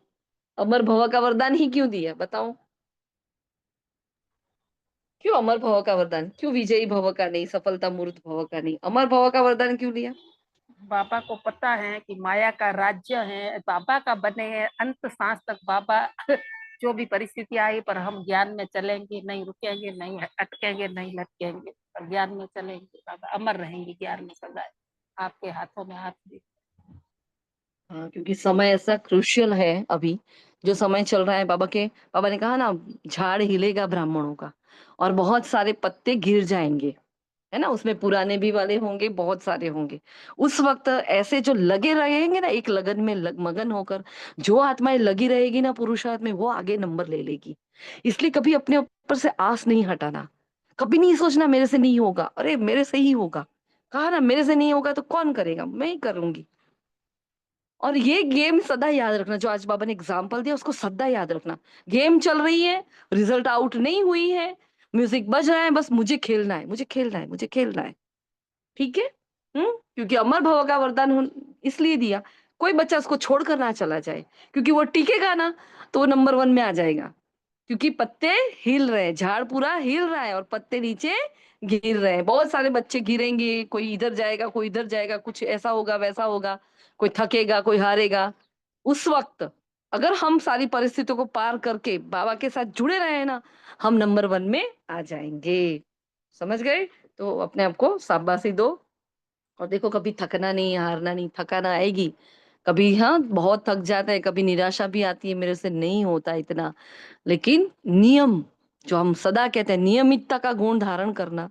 अमर भव का वरदान ही क्यों दिया, बताओ? क्यों अमर भव का वरदान, क्यों विजयी भव का नहीं, सफलता मूर्त भव का नहीं, अमर भव का वरदान क्यों लिया? बाबा को पता है कि माया का राज्य है, बाबा का बने हैं, अंत सांस तक बाबा जो भी परिस्थिति आई पर हम ज्ञान में चलेंगे, नहीं रुकेंगे, नहीं अटकेंगे, नहीं लटकेंगे, पर ज्ञान में चलेंगे। बाबा अमर रहेंगे ज्ञान में सदा। आपके हाथों में हाथ दी। हाँ, क्योंकि समय ऐसा क्रूशियल है अभी, जो समय चल रहा है। बाबा ने कहा ना, झाड़ हिलेगा ब्राह्मणों का, और बहुत सारे पत्ते गिर जाएंगे, है ना? उसमें पुराने भी वाले होंगे, बहुत सारे होंगे। उस वक्त ऐसे जो लगे रहेंगे ना, एक लगन में मगन होकर, जो आत्माएं लगी रहेगी ना पुरुषार्थ में, वो आगे नंबर ले लेगी। इसलिए कभी अपने ऊपर से आस नहीं हटाना। कभी नहीं सोचना मेरे से नहीं होगा, अरे मेरे से ही होगा। कहा ना मेरे से नहीं होगा तो कौन करेगा, मैं ही करूंगी। और ये गेम सदा याद रखना, जो आज बाबा ने एग्जाम्पल दिया उसको सदा याद रखना। गेम चल रही है, रिजल्ट आउट नहीं हुई है, म्यूजिक बज रहा है, बस मुझे खेलना है, मुझे खेलना है, मुझे खेलना है। ठीक है? क्योंकि अमर भव का वरदान इसलिए दिया, कोई बच्चा उसको छोड़कर ना चला जाए, क्योंकि वो टिकेगा ना तो वो नंबर 1 में आ जाएगा। क्योंकि पत्ते हिल रहे हैं, झाड़ पूरा हिल रहा है और पत्ते नीचे गिर रहे हैं। बहुत सारे बच्चे गिरेंगे, कोई इधर जाएगा, कोई इधर जाएगा, कुछ ऐसा होगा वैसा होगा, कोई थकेगा, कोई हारेगा। उस वक्त अगर हम सारी परिस्थितियों को पार करके बाबा के साथ जुड़े रहे हैं ना, हम नंबर 1 में आ जाएंगे। समझ गए? तो अपने आप को शाबाशी दो। और देखो कभी थकना नहीं, हारना नहीं, थकान आएगी कभी, हाँ बहुत थक जाता है, कभी निराशा भी आती है, मेरे से नहीं होता इतना। लेकिन नियम, जो हम सदा कहते हैं नियमितता का गुण धारण करना,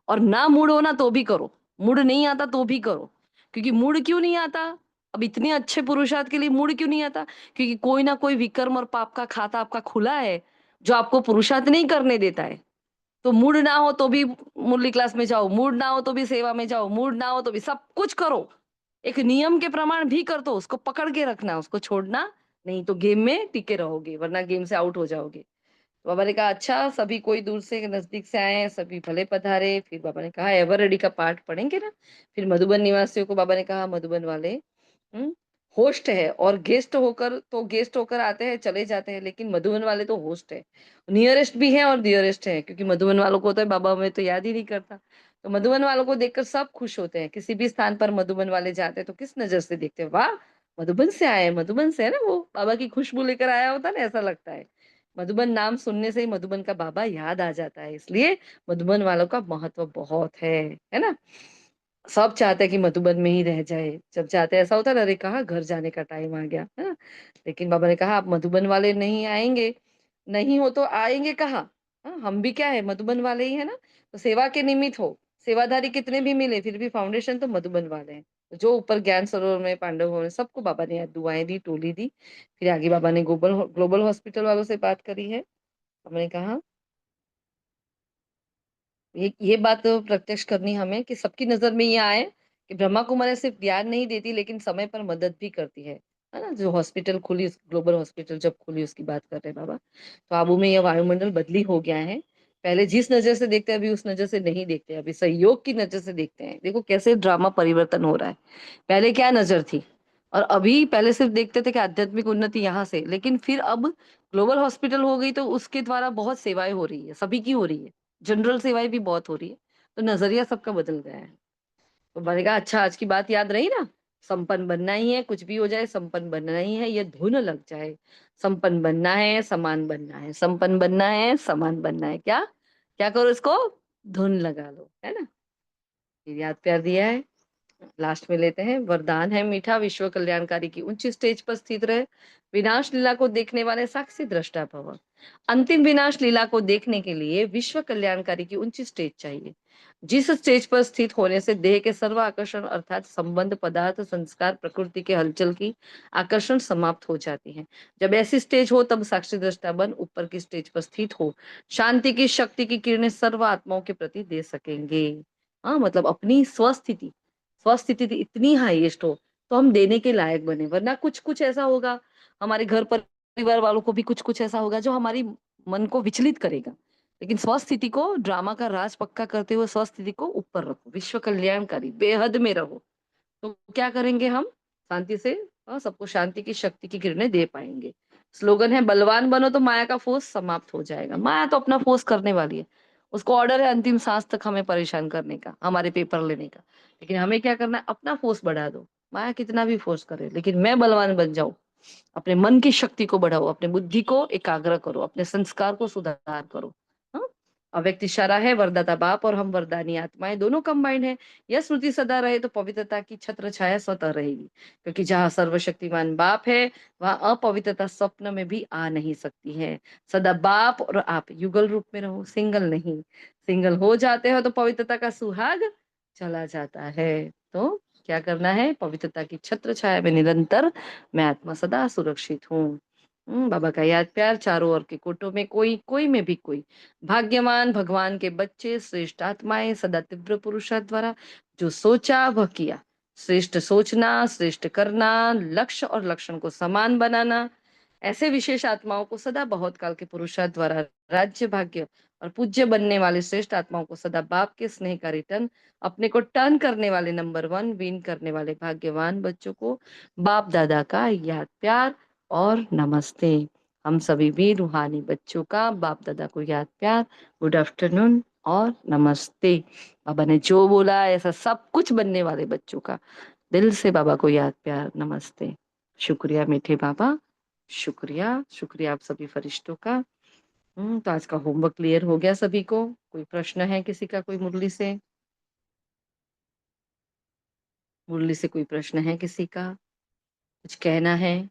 और ना मूड हो ना तो भी करो, मूड नहीं आता तो भी करो। क्योंकि मूड क्यों नहीं आता? अब इतने अच्छे पुरुषार्थ के लिए मूड क्यों नहीं आता? क्योंकि कोई ना कोई विकर्म और पाप का खाता आपका खुला है, जो आपको पुरुषार्थ नहीं करने देता है। तो मूड ना हो तो भी मुरली क्लास में जाओ, मूड ना हो तो भी सेवा में जाओ, मूड ना हो तो भी सब कुछ करो। एक नियम के प्रमाण भी कर दो, उसको पकड़ के रखना, उसको छोड़ना नहीं, तो गेम में टिके रहोगे, वरना गेम से आउट हो जाओगे। तो बाबा ने कहा अच्छा, सभी कोई दूर से नजदीक से आए हैं, सभी भले पधारे। फिर बाबा ने कहा एवर रेडी का पाठ पढ़ेंगे ना। फिर मधुबन निवासियों को बाबा ने कहा मधुबन वाले होस्ट है, और गेस्ट होकर आते हैं चले जाते हैं, लेकिन मधुबन वाले तो होस्ट है, नियरेस्ट भी है और डियरेस्ट है। क्योंकि मधुबन वालों को तो बाबा हमें तो याद ही नहीं करता। तो मधुबन वालों को देखकर सब खुश होते हैं। किसी भी स्थान पर मधुबन वाले जाते हैं तो किस नजर से देखते हैं, वाह मधुबन से आए हैं, मधुबन से है ना, वो बाबा की खुशबू लेकर आया होता है ना, ऐसा लगता है। मधुबन नाम सुनने से ही मधुबन का बाबा याद आ जाता है, इसलिए मधुबन वालों का महत्व बहुत है ना। सब चाहते हैं कि मधुबन में ही रह जाए, जब चाहते हैं ऐसा होता है ना, अरे कहाँ घर जाने का टाइम आ गया है ना। लेकिन बाबा ने कहा आप मधुबन वाले नहीं आएंगे, नहीं हो तो आएंगे कहाँ? हाँ, हम भी क्या है, मधुबन वाले ही है ना। तो सेवा के निमित्त हो, सेवाधारी कितने भी मिले फिर भी फाउंडेशन तो मधुबन वाले हैं। तो जो ऊपर ज्ञान सरोवर में पांडव भवन में सबको बाबा ने दुआएं दी, टोली दी। फिर आगे बाबा ने ग्लोबल ग्लोबल हॉस्पिटल वालों से बात करी है। हमने कहा ये बात तो प्रत्यक्ष करनी हमें, कि सबकी नजर में ये आए कि ब्रह्मा कुमारी सिर्फ ज्ञान नहीं देती, लेकिन समय पर मदद भी करती है ना। जो हॉस्पिटल खुली, ग्लोबल हॉस्पिटल जब खुली उसकी बात कर रहे हैं बाबा। तो आबू में यह वायुमंडल बदली हो गया है। पहले जिस नजर से देखते हैं अभी उस नजर से नहीं देखते, अभी सहयोग की नजर से देखते हैं। देखो कैसे ड्रामा परिवर्तन हो रहा है। पहले क्या नजर थी, और अभी पहले सिर्फ देखते थे कि आध्यात्मिक उन्नति यहाँ से, लेकिन फिर अब ग्लोबल हॉस्पिटल हो गई तो उसके द्वारा बहुत सेवाएं हो रही है, सभी की हो रही है, जनरल सेवाएं भी बहुत हो रही है। तो नजरिया सबका बदल गया है। तो बनेगा अच्छा, आज की बात याद रही ना। संपन्न बनना ही है, कुछ भी हो जाए संपन्न बनना ही है, ये धुन लग जाए। संपन्न बनना है, समान बनना है, संपन्न बनना है, समान बनना है। क्या क्या करो, इसको धुन लगा लो, है ना। ये याद प्यार दिया है। लास्ट में लेते हैं, वरदान है मीठा, विश्व कल्याणकारी की ऊंची स्टेज पर स्थित रहे, विनाश लीला को देखने वाले साक्षी दृष्टा भव। अंतिम विनाश लीला को देखने के लिए विश्व कल्याणकारी की ऊंची स्टेज चाहिए, जिस स्टेज पर स्थित होने से देह के सर्व आकर्षण अर्थात संबंध, पदार्थ, संस्कार, प्रकृति के हलचल की आकर्षण समाप्त हो जाती है। जब ऐसी स्टेज हो तब साक्षी दृष्टा बन ऊपर की स्टेज पर स्थित हो शांति की शक्ति की किरणें सर्व आत्माओं के प्रति दे सकेंगे। हाँ, मतलब अपनी स्वस्थिति, स्वस्थिति इतनी हाईएस्ट हो तो हम देने के लायक बने, वरना कुछ कुछ ऐसा होगा, हमारे घर परिवार वालों को भी कुछ कुछ ऐसा होगा जो हमारी मन को विचलित करेगा। लेकिन स्वस्थिति को ड्रामा का राज पक्का करते हुए स्वस्थिति को ऊपर रखो, विश्व कल्याणकारी बेहद में रहो, तो क्या करेंगे हम? शांति से सबको शांति की शक्ति की किरणें दे पाएंगे। स्लोगन है बलवान बनो तो माया का फोर्स समाप्त हो जाएगा। माया तो अपना फोर्स करने वाली है, उसको ऑर्डर है अंतिम सांस तक हमें परेशान करने का, हमारे पेपर लेने का। लेकिन हमें क्या करना है, अपना फोर्स बढ़ा दो। माया कितना भी फोर्स करे, लेकिन मैं बलवान बन जाऊं। अपने मन की शक्ति को बढ़ाओ, अपने बुद्धि को एकाग्र करो, अपने संस्कार को सुधार करो। हाँ? अव्यक्त इशारा है, वरदाता बाप और हम वरदानी आत्माएं दोनों कंबाइंड है। यह स्मृति सदा रहे तो पवित्रता की छत्र छाया स्वतः रहेगी, क्योंकि जहाँ सर्वशक्तिमान बाप है वहां अपवित्रता स्वप्न में भी आ नहीं सकती है। सदा बाप और आप युगल रूप में रहो, सिंगल नहीं। सिंगल हो जाते हो तो पवित्रता का सुहाग चला जाता है। तो क्या करना है, पवित्रता की छत्र छाया में निरंतर मैं आत्मा सदा सुरक्षित हूँ। बाबा का याद प्यार, चारों ओर के कोटों में कोई, कोई में भी कोई भाग्यवान भगवान के बच्चे, श्रेष्ठ आत्माएं सदा तीव्र पुरुषार्थ द्वारा जो सोचा वह किया। श्रेष्ठ सोचना, श्रेष्ठ करना, लक्ष्य और लक्षण को समान बनाना, ऐसे विशेष आत्माओं को सदा बहुत काल के पुरुषार्थ द्वारा राज्य, भाग्य और पूज्य बनने वाले श्रेष्ठ आत्माओं को सदा बाप के स्नेह का रिटर्न, अपने को टर्न करने वाले नंबर 1 विन करने वाले भाग्यवान बच्चों को बाप दादा का याद प्यार और नमस्ते। हम सभी भी रूहानी बच्चों का बाप दादा को याद प्यार, गुड आफ्टरनून और नमस्ते। बाबा ने जो बोला ऐसा सब कुछ बनने वाले बच्चों का दिल से बाबा को याद प्यार, नमस्ते। शुक्रिया मीठे बाबा, शुक्रिया शुक्रिया आप सभी फरिश्तों का। तो आज का होमवर्क क्लियर हो गया सभी को? कोई प्रश्न है किसी का? कोई मुरली से, मुरली से कोई प्रश्न है किसी का? कुछ कहना है?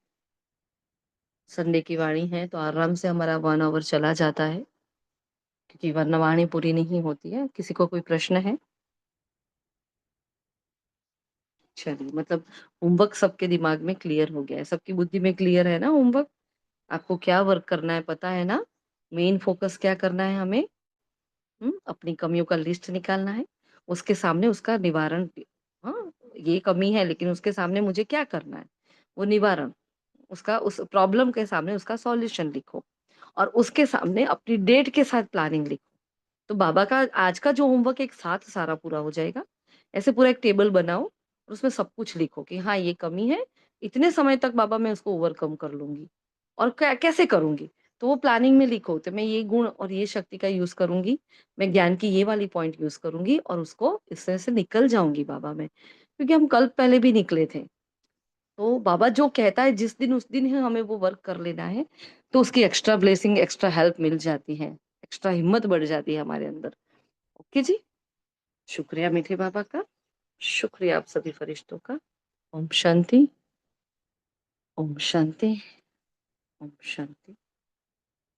संडे की वाणी है तो आराम से हमारा 1 आवर चला जाता है। क्योंकि वरना वाणी पूरी नहीं होती है। किसी को कोई प्रश्न है? चलिए, मतलब होमवर्क सबके दिमाग में क्लियर हो गया है, सबकी बुद्धि में क्लियर है ना होमवर्क? आपको क्या वर्क करना है पता है ना? मेन फोकस क्या करना है हमें? अपनी कमियों का लिस्ट निकालना है, उसके सामने उसका निवारण। हाँ, ये कमी है लेकिन उसके सामने मुझे क्या करना है? वो निवारण, उसका उस प्रॉब्लम के सामने उसका सॉल्यूशन लिखो और उसके सामने अपनी डेट के साथ प्लानिंग लिखो। तो बाबा का आज का जो होमवर्क एक साथ सारा पूरा हो जाएगा। ऐसे पूरा एक टेबल बनाओ और उसमें सब कुछ लिखो कि हाँ, ये कमी है, इतने समय तक बाबा मैं उसको ओवरकम कर लूँगी और कैसे करूँगी? तो वो प्लानिंग में लिखो, तो मैं ये गुण और ये शक्ति का यूज़ करूँगी, मैं ज्ञान की ये वाली पॉइंट यूज़ करूँगी और उसको इस तरह से निकल जाऊँगी बाबा मैं। क्योंकि हम कल पहले भी निकले थे। तो बाबा जो कहता है जिस दिन उस दिन ही हमें वो वर्क कर लेना है, तो उसकी एक्स्ट्रा ब्लेसिंग, एक्स्ट्रा हेल्प मिल जाती है, एक्स्ट्रा हिम्मत बढ़ जाती है हमारे अंदर। ओके जी, शुक्रिया मीठे बाबा का, शुक्रिया आप सभी फरिश्तों का। ओम शांति, ओम शांति, ओम शांति।